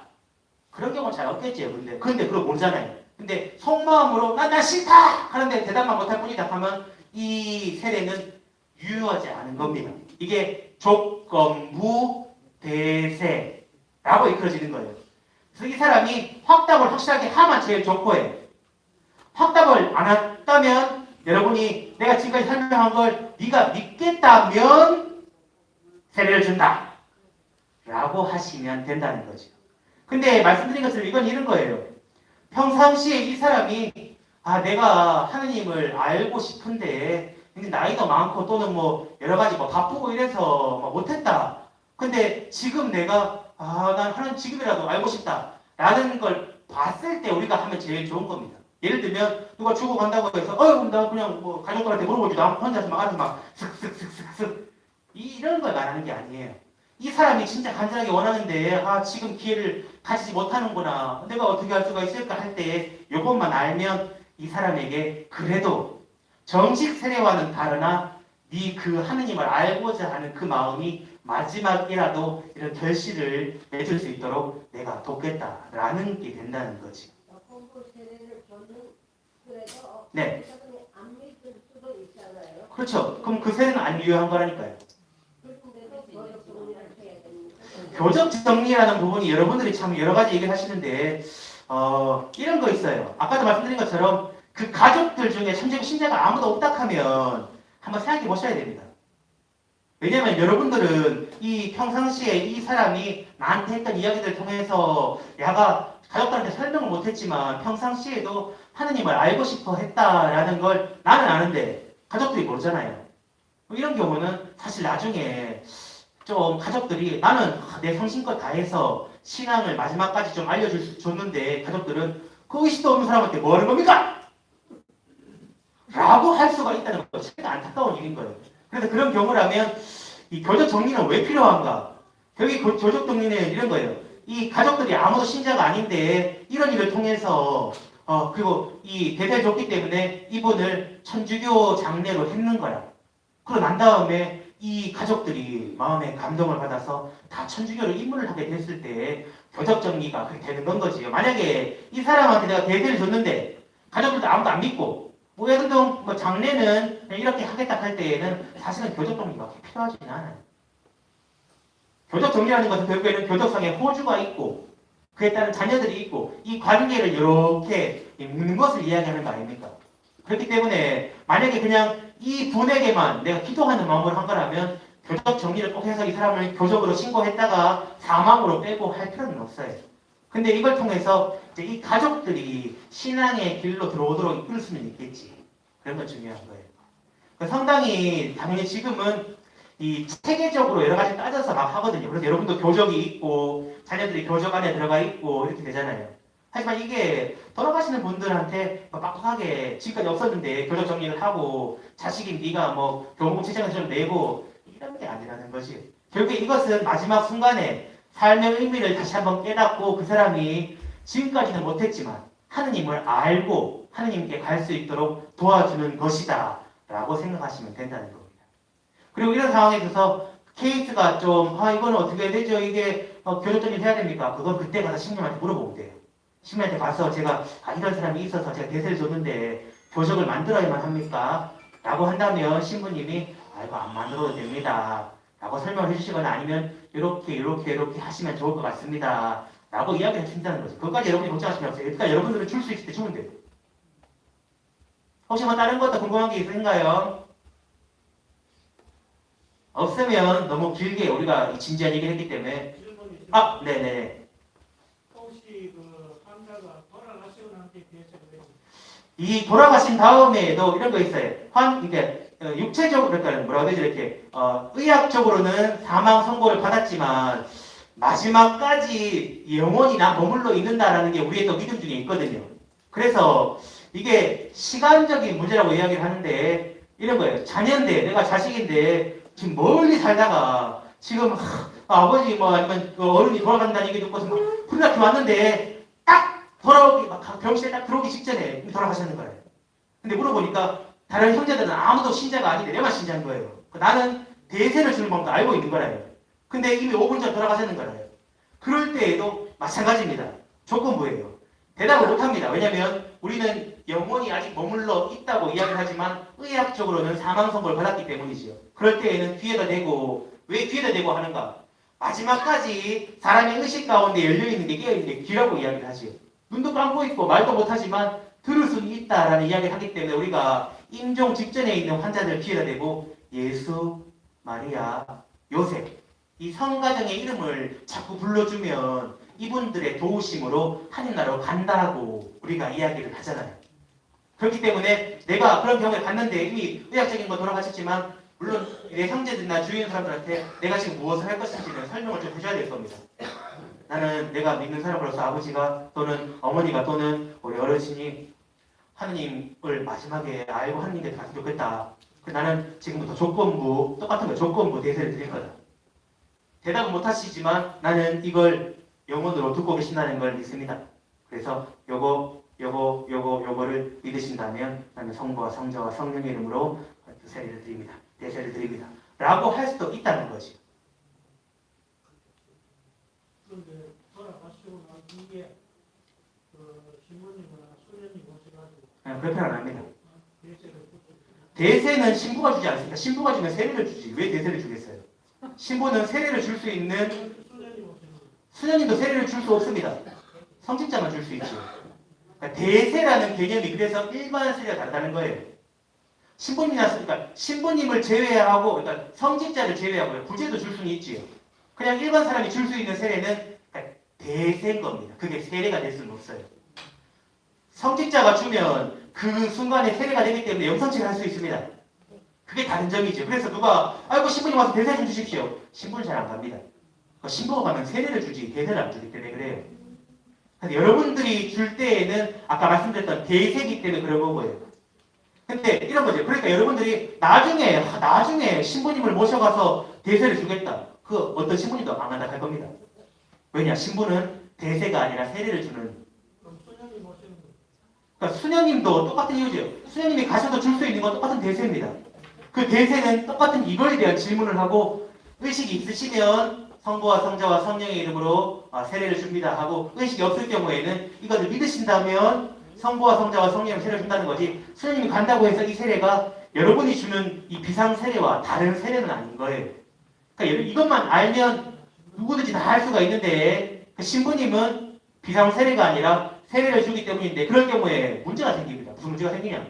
그런 경우는 잘 없겠지요. 근데 그걸 모르잖아요. 근데 속마음으로 난 싫다 하는데 대답만 못할 뿐이다 하면 이 세례는 유효하지 않은 겁니다. 이게 조건부 대세라고 이끌어지는 거예요. 그래서 이 사람이 확답을 확실하게 하면 제일 좋고요. 확답을 안 했다면 여러분이 내가 지금까지 설명한 걸 네가 믿겠다면 세례를 준다 라고 하시면 된다는 거죠. 근데 말씀드린 것은 이건 이런 거예요. 평상시에 이 사람이 내가 하느님을 알고 싶은데 근데 나이도 많고 또는 뭐 여러 가지 바쁘고 이래서 못했다. 근데 지금 내가 난 하나님 지금이라도 알고 싶다 라는 걸 봤을 때 우리가 하면 제일 좋은 겁니다. 예를 들면 누가 죽어간다고 해서 나 그냥 뭐 가족들한테 물어보지도 않고 혼자서 막 알아서 막 슥슥슥슥슥 이런 걸 말하는 게 아니에요. 이 사람이 진짜 간절하게 원하는데 지금 기회를 가지지 못하는구나. 내가 어떻게 할 수가 있을까 할 때 이것만 알면 이 사람에게 그래도 정식 세례와는 다르나 네 그 하느님을 알고자 하는 그 마음이 마지막이라도 이런 결실을 맺을 수 있도록 내가 돕겠다라는 게 된다는 거지. 공부 세례를 줬는 그래도 네. 안 믿을 수도 있잖아요. 그렇죠. 그럼 그 세례는 안 유효한 거라니까요. 그런데도 교육 정리를 해야 됩니다. 교적 정리라는 부분이 여러분들이 참 여러 가지 얘기를 하시는데 이런 거 있어요. 아까도 말씀드린 것처럼 그 가족들 중에 천주교 신자가 아무도 없다 하면 한번 생각해 보셔야 됩니다. 왜냐하면 여러분들은 이 평상시에 이 사람이 나한테 했던 이야기들을 통해서 야가 가족들한테 설명을 못했지만 평상시에도 하느님을 알고 싶어 했다라는 걸 나는 아는데 가족들이 모르잖아요. 이런 경우는 사실 나중에 좀 가족들이 나는 내 성심껏 다해서 신앙을 마지막까지 좀 알려줬는데 가족들은 그 의식도 없는 사람한테 뭐 하는 겁니까? 라고 할 수가 있다는 거 참 안타까운 일인 거예요. 그래서 그런 경우라면 이 교적 정리는 왜 필요한가? 여기 교적 정리는 이런 거예요. 이 가족들이 아무도 신자가 아닌데 이런 일을 통해서 그리고 이 대세를 줬기 때문에 이분을 천주교 장례로 했는 거야. 그러고 난 다음에 이 가족들이 마음에 감동을 받아서 다 천주교로 입문을 하게 됐을 때 교적 정리가 그렇게 되는 건 거지요. 만약에 이 사람한테 내가 대세를 줬는데 가족들도 아무도 안 믿고 예를 들어 장례는 이렇게 하겠다 할 때에는 사실은 교적 정리가 그렇게 필요하지는 않아요. 교적 정리라는 것은 결국에는 교적상에 호주가 있고 그에 따른 자녀들이 있고 이 관계를 이렇게 묻는 것을 이야기하는 거 아닙니까? 그렇기 때문에 만약에 그냥 이 분에게만 내가 기도하는 마음으로 한 거라면 교적 정리를 꼭 해서 이 사람을 교적으로 신고했다가 사망으로 빼고 할 필요는 없어요. 근데 이걸 통해서 이제 이 가족들이 신앙의 길로 들어오도록 이끌 수는 있겠지. 그런 건 중요한 거예요. 상당히 당연히 지금은 이 체계적으로 여러 가지 따져서 막 하거든요. 그래서 여러분도 교적이 있고 자녀들이 교적 안에 들어가 있고 이렇게 되잖아요. 하지만 이게 돌아가시는 분들한테 빡빡하게 지금까지 없었는데 교적 정리를 하고 자식인 네가 뭐 교무부 채장을 좀 내고 이런 게 아니라는 거지. 결국에 이것은 마지막 순간에 삶의 의미를 다시 한번 깨닫고 그 사람이 지금까지는 못했지만 하느님을 알고 하느님께 갈 수 있도록 도와주는 것이다 라고 생각하시면 된다는 겁니다. 그리고 이런 상황에 있어서 케이스가 좀 이거는 어떻게 해야 되죠? 이게 교적 정리를 해야 됩니까? 그건 그때 가서 신부님한테 물어보면 돼요. 신부님한테 가서 제가 이런 사람이 있어서 제가 대세를 줬는데 교적을 만들어야만 합니까? 라고 한다면 신부님이 이거 안 만들어도 됩니다 라고 설명을 해주시거나 아니면 이렇게 하시면 좋을 것 같습니다 라고 이야기를 해주신다는 거죠. 그것까지 여러분이 걱정하시면 없어요. 그러니까 여러분들은 줄 수 있을 때 주면 돼요. 혹시 뭐 다른 것도 궁금한 게 있으신가요? 없으면 너무 길게 우리가 진지한 얘기를 했기 때문에 질문이 네네. 혹시 그 환자가 돌아가시고 난 뒤에 대체가 되죠? 이 돌아가신 다음에도 이런 거 있어요. 이게 육체적으로 그러니까 뭐라고 해야 되지 이렇게 의학적으로는 사망 선고를 받았지만 마지막까지 영원히 나 머물러 있는다라는 게 우리의 또 믿음 중에 있거든요. 그래서 이게 시간적인 문제라고 이야기를 하는데 이런 거예요. 자녀인데 내가 자식인데 지금 멀리 살다가 지금 아버지 뭐 아니면 어른이 돌아간다는 얘기 듣고서 막 훈련해 왔는데 딱 돌아오기 막 병실에 딱 들어오기 직전에 돌아가셨는 거예요. 근데 물어보니까 다른 형제들은 아무도 신자가 아닌데 내만 신자인 거예요. 나는 대세를 주는 방법도 알고 있는 거라요. 근데 이미 5분 전 돌아가셨는 거라요. 그럴 때에도 마찬가지입니다. 조건부예요. 대답을 못합니다. 왜냐하면 우리는 영원히 아직 머물러 있다고 이야기를 하지만 의학적으로는 사망 선고를 받았기 때문이지요. 그럴 때에는 귀에다 대고 왜 귀에다 대고 하는가? 마지막까지 사람의 의식 가운데 열려있는 게 깨어있는 게 귀라고 이야기를 하지요. 눈도 감고 있고 말도 못하지만 들을 수는 있다라는 이야기를 하기 때문에 우리가 임종 직전에 있는 환자들 귀에다 대고 예수, 마리아, 요셉 이 성가정의 이름을 자꾸 불러주면 이분들의 도우심으로 하늘나라로 간다고 우리가 이야기를 하잖아요. 그렇기 때문에 내가 그런 경우에 갔는데 이미 의학적인 거 돌아가셨지만 물론 내 형제들이나 주위의 사람들한테 내가 지금 무엇을 할 것인지는 설명을 좀 해줘야 될 겁니다. 나는 내가 믿는 사람으로서 아버지가 또는 어머니가 또는 우리 어르신이 하느님을 마지막에 알고 하느님께 갔으면 좋겠다. 나는 지금부터 똑같은 거 조건부 대세를 드릴 거다. 대답은 못하시지만 나는 이걸 영혼으로 듣고 계신다는 걸 믿습니다. 그래서 요거를 믿으신다면 나는 성부와 성자와 성령의 이름으로 세례를 드립니다. 대세를 드립니다. 라고 할 수도 있다는 거지. 그런데 돌아가시고 난 뒤에 그 신부님이나 수녀님 오셔가지고 그렇게는 안 합니다. 대체를 붙고 대세는 신부가 주지 않습니다. 신부가 주면 세례를 주지. 왜 대세를 주겠어요? 신부는 세례를 줄 수 있는 수녀님 오시는 수녀님도 세례를 줄 수 없습니다. 성직자만 줄 수 있죠. 그러니까 대세라는 개념이 그래서 일반 세례가 다르다는 거예요. 그러니까 신부님을 제외하고, 그러니까 성직자를 제외하고 구제도 줄 수는 있지요. 그냥 일반 사람이 줄 수 있는 세례는 그러니까 대세인 겁니다. 그게 세례가 될 수는 없어요. 성직자가 주면 그 순간에 세례가 되기 때문에 영성치를 할 수 있습니다. 그게 다른 점이죠. 그래서 누가 신부님 와서 대세 좀 주십시오. 신부는 잘 안 갑니다. 신부가 가면 세례를 주지 대세를 안 주기 때문에 그래요. 근데 여러분들이 줄 때에는 아까 말씀드렸던 대세기 때문에 그런 거고요. 근데 이런 거죠. 그러니까 여러분들이 나중에 신부님을 모셔가서 대세를 주겠다. 그 어떤 신부님도 안 한다 할 겁니다. 왜냐? 신부는 대세가 아니라 세례를 주는. 그럼 수녀님 오시는 거 그러니까 수녀님도 똑같은 이유죠. 수녀님이 가셔도 줄 수 있는 건 똑같은 대세입니다. 그 대세는 똑같은 이거에 대한 질문을 하고 의식이 있으시면 성부와 성자와 성령의 이름으로 세례를 줍니다 하고 의식이 없을 경우에는 이것을 믿으신다면 성부와 성자와 성령의 세례를 준다는 거지 수녀님이 간다고 해서 이 세례가 여러분이 주는 이 비상 세례와 다른 세례는 아닌 거예요. 그러니까 이것만 알면 누구든지 다 할 수가 있는데 그 신부님은 비상 세례가 아니라 세례를 주기 때문인데 그럴 경우에 문제가 생깁니다. 무슨 문제가 생기냐?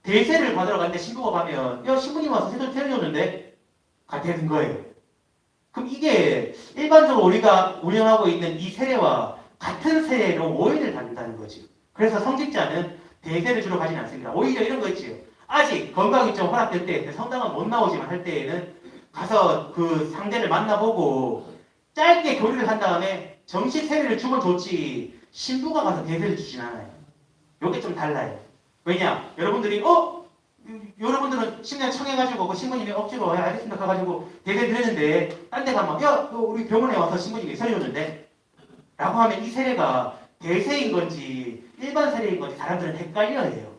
대세를 받으러 갔는데 신부가 가면 신부님 와서 세례 줬는데 같은 거예요. 그럼 이게 일반적으로 우리가 운영하고 있는 이 세례와 같은 세례로 오해를 받는다는 거지. 그래서 성직자는 대세를 주러 가지는 않습니다. 오히려 이런 거 있지요. 아직 건강이 좀 허락될 때 성당은 못 나오지만 할 때에는 가서 그 상대를 만나보고 짧게 교류를 한 다음에 정식 세례를 주면 좋지 신부가 가서 대세를 주진 않아요. 요게 좀 달라요. 왜냐? 여러분들이 여러분들은 10년 청해가지고 그 신부님이 억지로 알겠습니다 가가지고 대세 드렸는데 딴 데 가면 야, 너 우리 병원에 와서 신부님이 세례 줬는데? 라고 하면 이 세례가 대세인 건지 일반 세례인 건지 사람들은 헷갈려해요.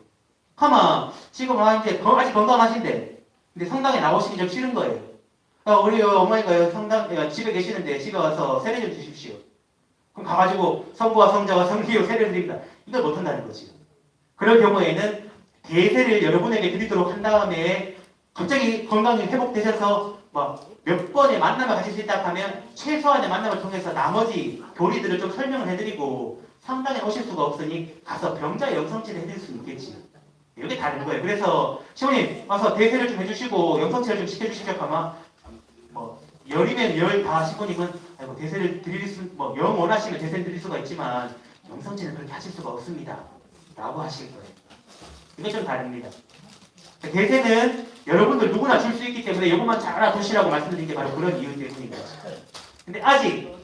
하마 지금 이제 아직 건강하신데 근데 성당에 나오시기 좀 싫은 거예요. 우리 어머니가 성당 집에 계시는데 집에 와서 세례 좀 주십시오. 그럼 가가지고 성부와 성자와 성령으로 세례를 드립니다. 이걸 못한다는 거지. 그럴 경우에는 대세를 여러분에게 드리도록 한 다음에 갑자기 건강이 회복되셔서 몇 번의 만남을 가질 수 있다 하면 최소한의 만남을 통해서 나머지 교리들을 좀 설명을 해드리고 성당에 오실 수가 없으니 가서 병자 영성치를 해드릴 수 있겠지. 이게 다른 거예요. 그래서 시모님 와서 대세를 좀 해주시고 영성치를 좀 시켜주시죠 하면 열이면 열 다 시모님은 아이고 대세를 드릴 수 영 원하시면 대세를 드릴 수가 있지만 영성치는 그렇게 하실 수가 없습니다. 라고 하실 거예요. 이게 좀 다릅니다. 대세는 여러분들 누구나 줄 수 있기 때문에 이것만 잘 알아두시라고 말씀드린 게 바로 그런 이유 때문입니다. 근데 아직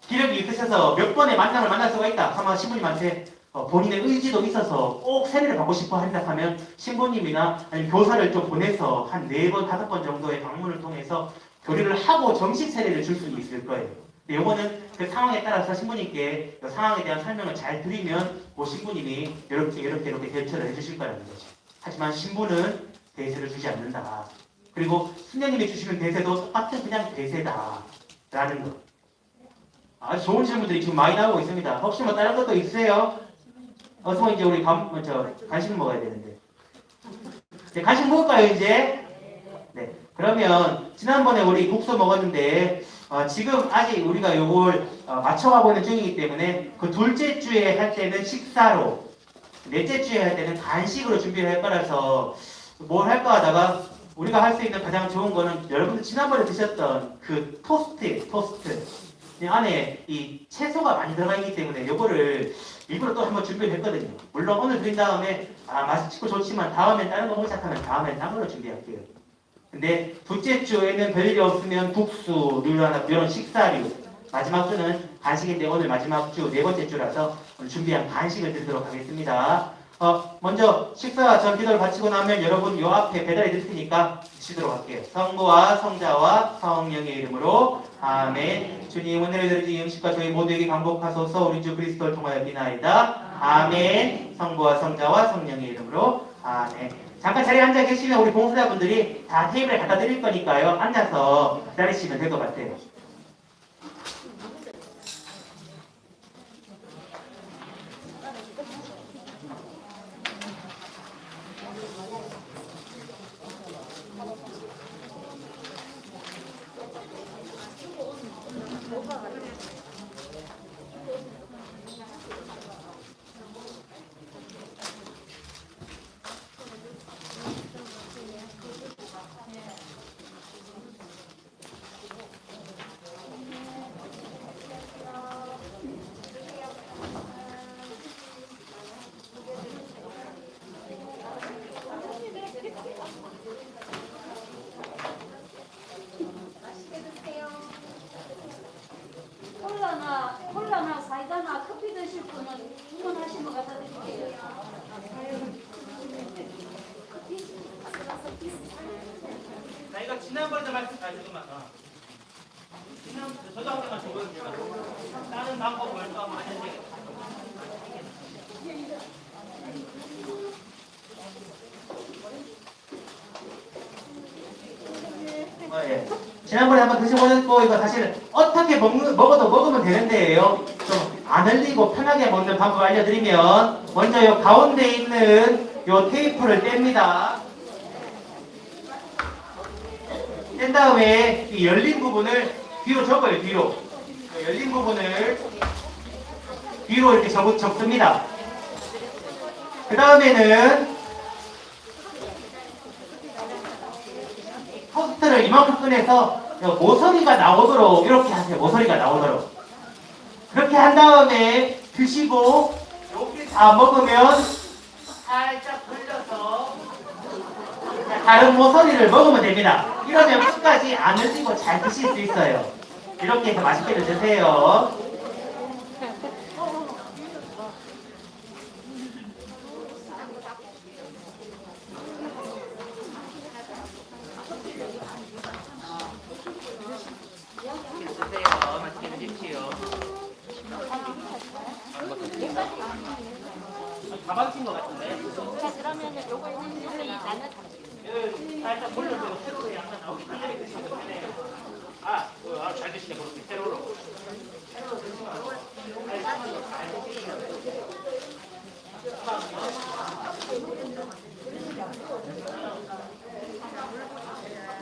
기력이 있으셔서 몇 번의 만남을 만날 수가 있다 하면 신부님한테 본인의 의지도 있어서 꼭 세례를 받고 싶어 한다 하면 신부님이나 아니면 교사를 좀 보내서 한 4번, 5번 정도의 방문을 통해서 교류를 하고 정식 세례를 줄 수 있을 거예요. 근데 요거는 그 상황에 따라서 신부님께 그 상황에 대한 설명을 잘 드리면 그 신부님이 이렇게 대처를 해주실 거라는 거죠. 하지만 신부는 대세를 주지 않는다. 그리고 수녀님이 주시는 대세도 똑같은 그냥 대세다라는 거. 아주 좋은 질문들이 지금 많이 나오고 있습니다. 혹시 다른 것도 있으세요? 어서 이제 우리 간식 먹어야 되는데. 이제 간식 먹을까요 이제? 네. 그러면 지난번에 우리 국수 먹었는데 지금 아직 우리가 요걸 맞춰가고 있는 중이기 때문에 그 둘째 주에 할 때는 식사로, 넷째 주에 할 때는 간식으로 준비를 할 거라서 뭘 할까 하다가 우리가 할 수 있는 가장 좋은 거는 여러분들 지난번에 드셨던 그 토스트. 이 안에 이 채소가 많이 들어가 있기 때문에 요거를 일부러 또 한번 준비를 했거든요. 물론 오늘 드린 다음에 맛있고 좋지만 다음에 다른 거 먹기 시작하면 다음에 딴 걸로 준비할게요. 근데 둘째 주에는 별일이 없으면 국수류 하나 이런 식사류, 마지막 주는 간식인데 오늘 마지막 주 4번째 주라서 오늘 준비한 간식을 드리도록 하겠습니다. 먼저 식사 전 기도를 바치고 나면 여러분 요 앞에 배달이 될 테니까 드시도록 할게요. 성부와 성자와 성령의 이름으로 아멘. 주님 오늘의 드린 음식과 저희 모두에게 반복하소서. 우리 주 그리스도를 통하여 비나이다. 아멘. 성부와 성자와 성령의 이름으로 아멘. 잠깐 자리에 앉아 계시면 우리 봉사자분들이 다 테이블에 갖다 드릴 거니까요. 앉아서 기다리시면 될 것 같아요. 콜라나 사이다나 커피 드실 분은 주문하시면 갖다 드릴게요. 나 이거 지난번에 잠깐만. 저도 한 개만 줘보세요. 다른 방법을 또 한번 알려드릴게요. 예. 지난번에 한번 드셔보셨고 이거 사실 어떻게 먹으면 되는데요. 좀 안 흘리고 편하게 먹는 방법 알려드리면 먼저 요 가운데 있는 요 테이프를 뗍니다. 뗀 다음에 이 열린 부분을 뒤로 접어요. 뒤로 열린 부분을 뒤로 이렇게 접습니다. 그 다음에는 토스트를 이만큼 꺼내서 모서리가 나오도록 이렇게 하세요. 모서리가 나오도록. 그렇게 한 다음에 드시고 여기 다 먹으면 살짝 돌려서 다른 모서리를 먹으면 됩니다. 이러면 끝까지 안 흘리고 잘 드실 수 있어요. 이렇게 해서 맛있게 드세요. 가방신 것 같은데. 자, 그러면은 요거 있는 나는 살짝 돌려서 세로로 약간 나오긴 하게 드시면 되네. 잘 드시네, 그렇게 세로로. 세로로 드시면 안 돼요. 잘 드시면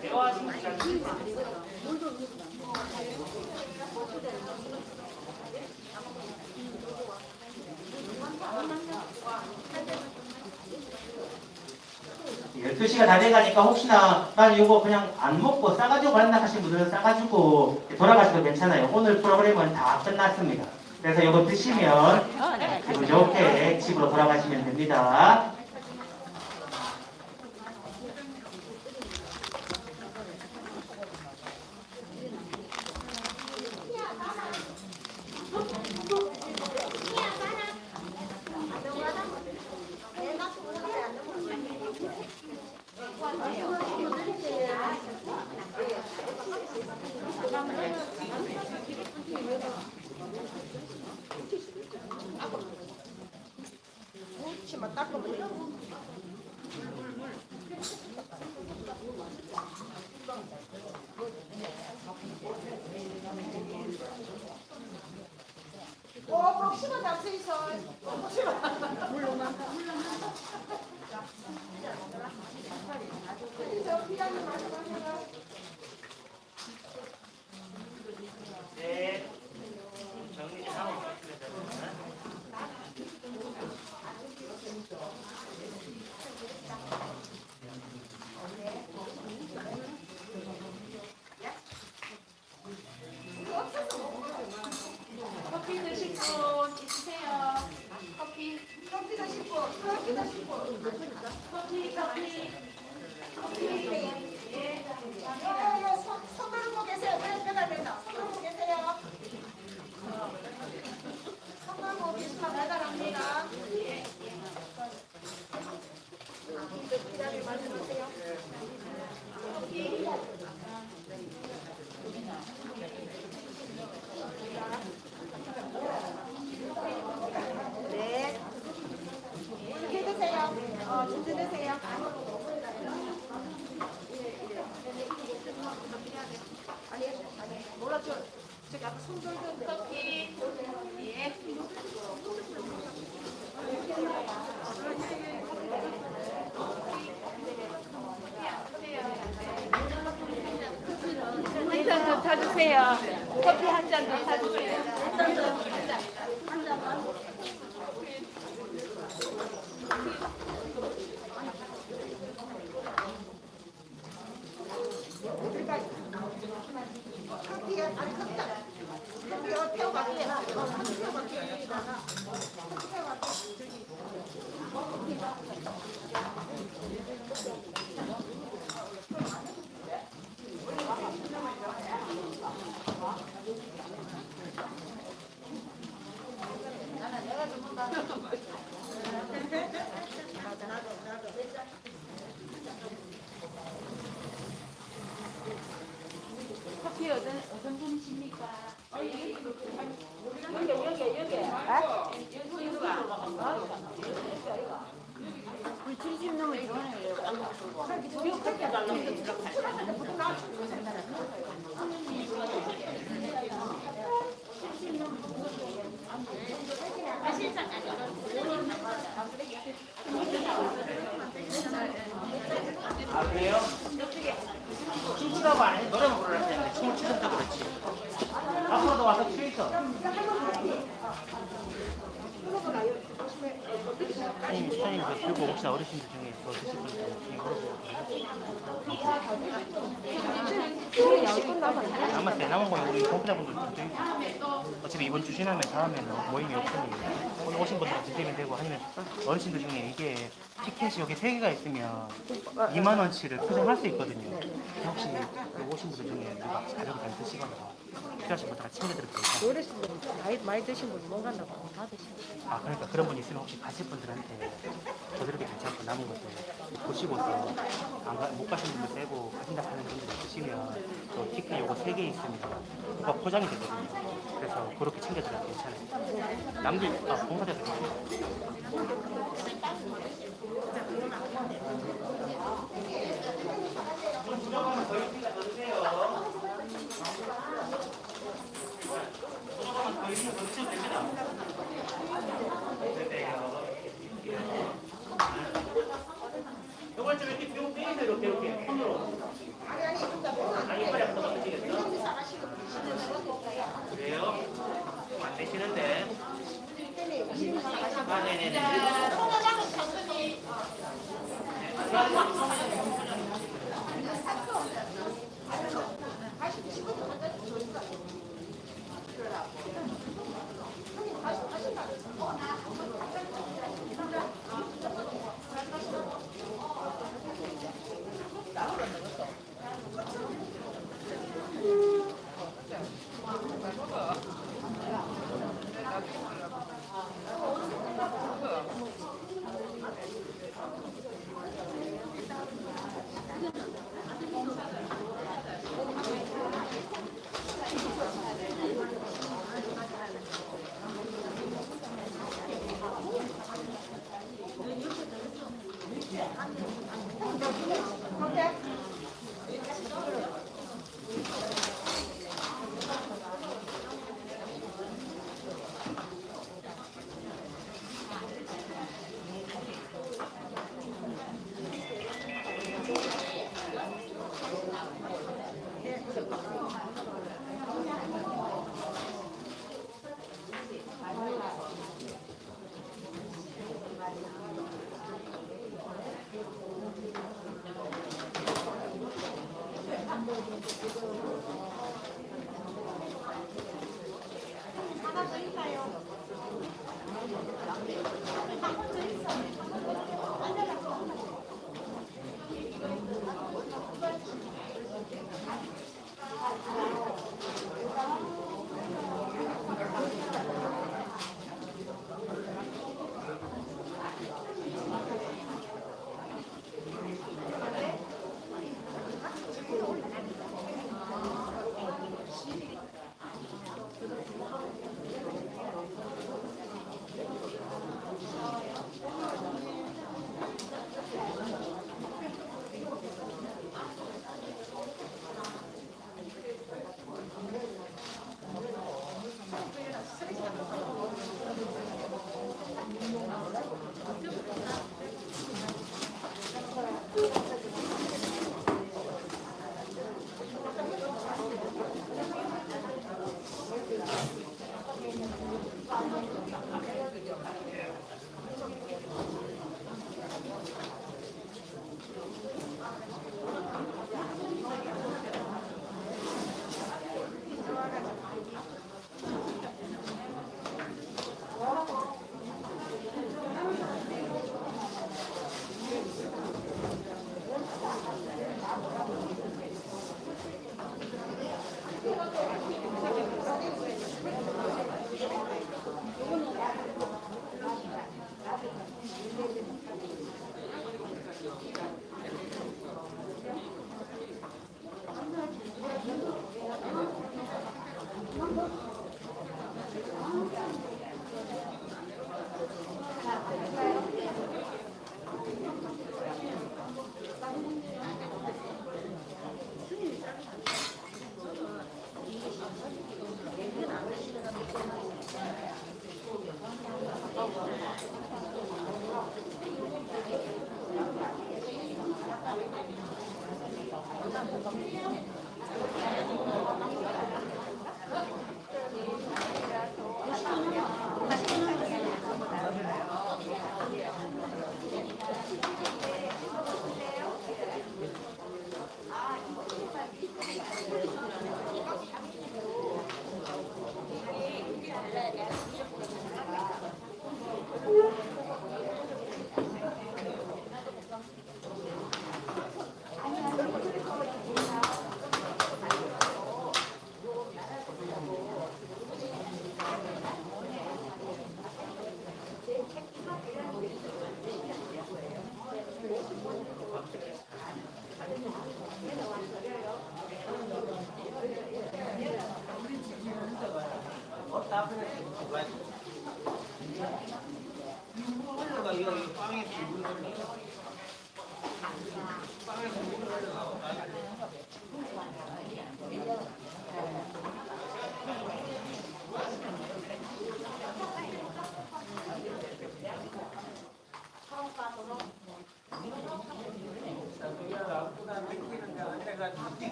대화하시면 잘 드시면 네, 12시가 다 돼가니까 혹시나 난 이거 그냥 안 먹고 싸가지고 간다 하신 분들은 싸가지고 돌아가셔도 괜찮아요. 오늘 프로그램은 다 끝났습니다. 그래서 이거 드시면 기분 좋게 집으로 돌아가시면 됩니다. 네, 정리 좀 하고 있겠습니다. 커피 드실 분 있으세요? 커피 드실 분, 커피 드실 분. 손 들고 계세요. 왜 빼가 된다. 손 들고 계세요. 손 들고 계시면 배달합니다. 네. 이렇게 드세요. 진짜 드세요. 몰라줘. 저기 앞에 손 들고 커피. 예. 한 잔 더 타주세요. 커피 한 잔 더 타주세요. 커피가 아니 컵다. 커피 태워갈게. 태워갈게. 커피 어떤 분이십니까? 우리 70넘은 좋아해요. 아, 그래요? 춤추라고 안 해? 노래만 부르라 했는데 춤을 추셨다 그랬지. 앞으로도 와서 추 있어. 사장님 그리고 혹시 어르신들 중에 더 드실 분 중에 남았을 때 남은 거는 우리 공부자분들 좀 어차피 이번 주 지나면 다음에는 모임이 없으니 오늘 오신 분들 드시면 되고 아니면 어르신들 중에 이게 티켓이 여기 3개가 있으면 2만 원치를 포장할 수 있거든요. 혹시 여기 오신 분들 중에 누가 가져도 잘 드시거나 필요하신 분들 다 챙겨드릴게요. 어르신들 많이 드신 분 못 간다고 다 드시고. 아 그러니까 그런 분 있으면 혹시 가실 분들한테 거스르게 괜찮고 남은 것들 보시고서 못 가시는 분들 빼고 가신다 하는 분들 있으시면 또 티켓 요거 3개 있습니다. 그거 포장이 되거든요. 그래서 그렇게 챙겨드려도 괜찮아요. 남들 봉사자들 부족하면 더 있으니까 더 드세요. 부족하면 더 있으면 더 드셔도 됩니다. 이걸 좀 이렇게 뿅 빼서 이렇게 손으로. 아니, 이빨이 한번 더 드시겠어? 그래요? 좀 안 되시는데. 아, 네네네. 소녀장은 당근이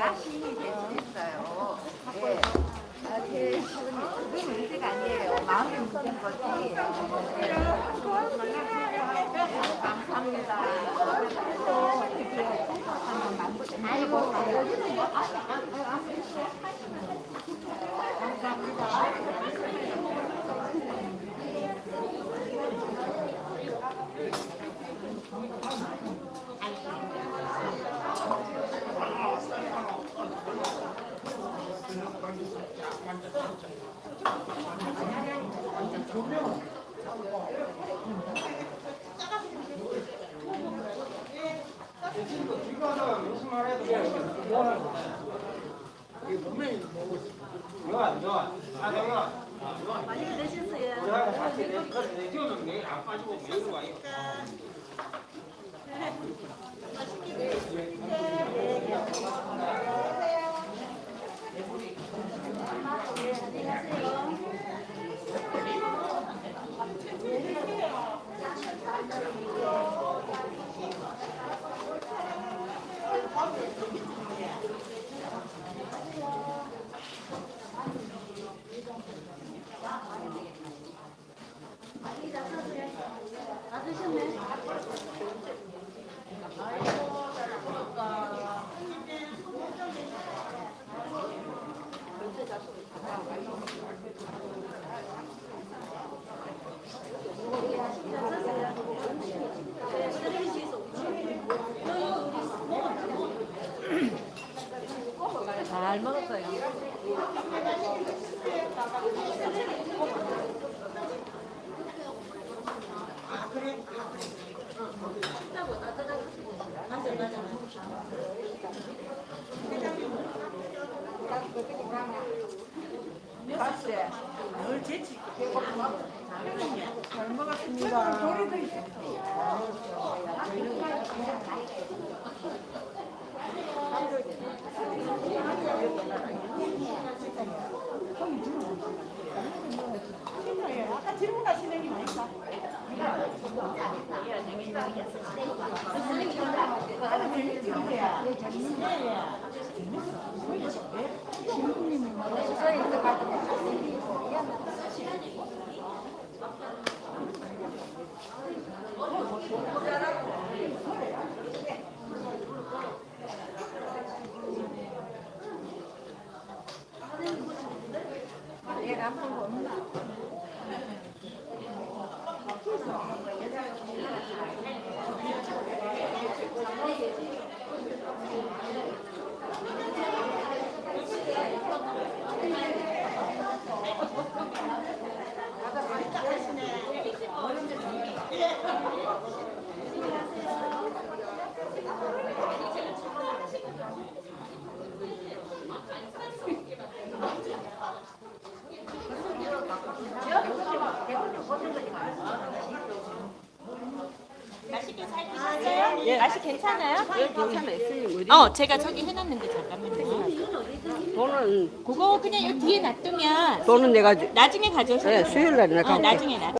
가심이 될 수 있어요. 예. 그게 문제가 아니에요. 마음의 문제인 거지. 감사합니다. 아이고, 많이 드셨어요. 잘 먹었어요. 잘 먹었습니다. 아까 질문하시는 게 많으니까. 얘가 한번 보면 맛이 괜찮아요? 괜찮아요. 제가 저기 해놨는데 잠깐만요. 돈은 그거 그냥 여기 뒤에 놔두면 내가 나중에 가져오셔도 수요일 날에 나중에 놔.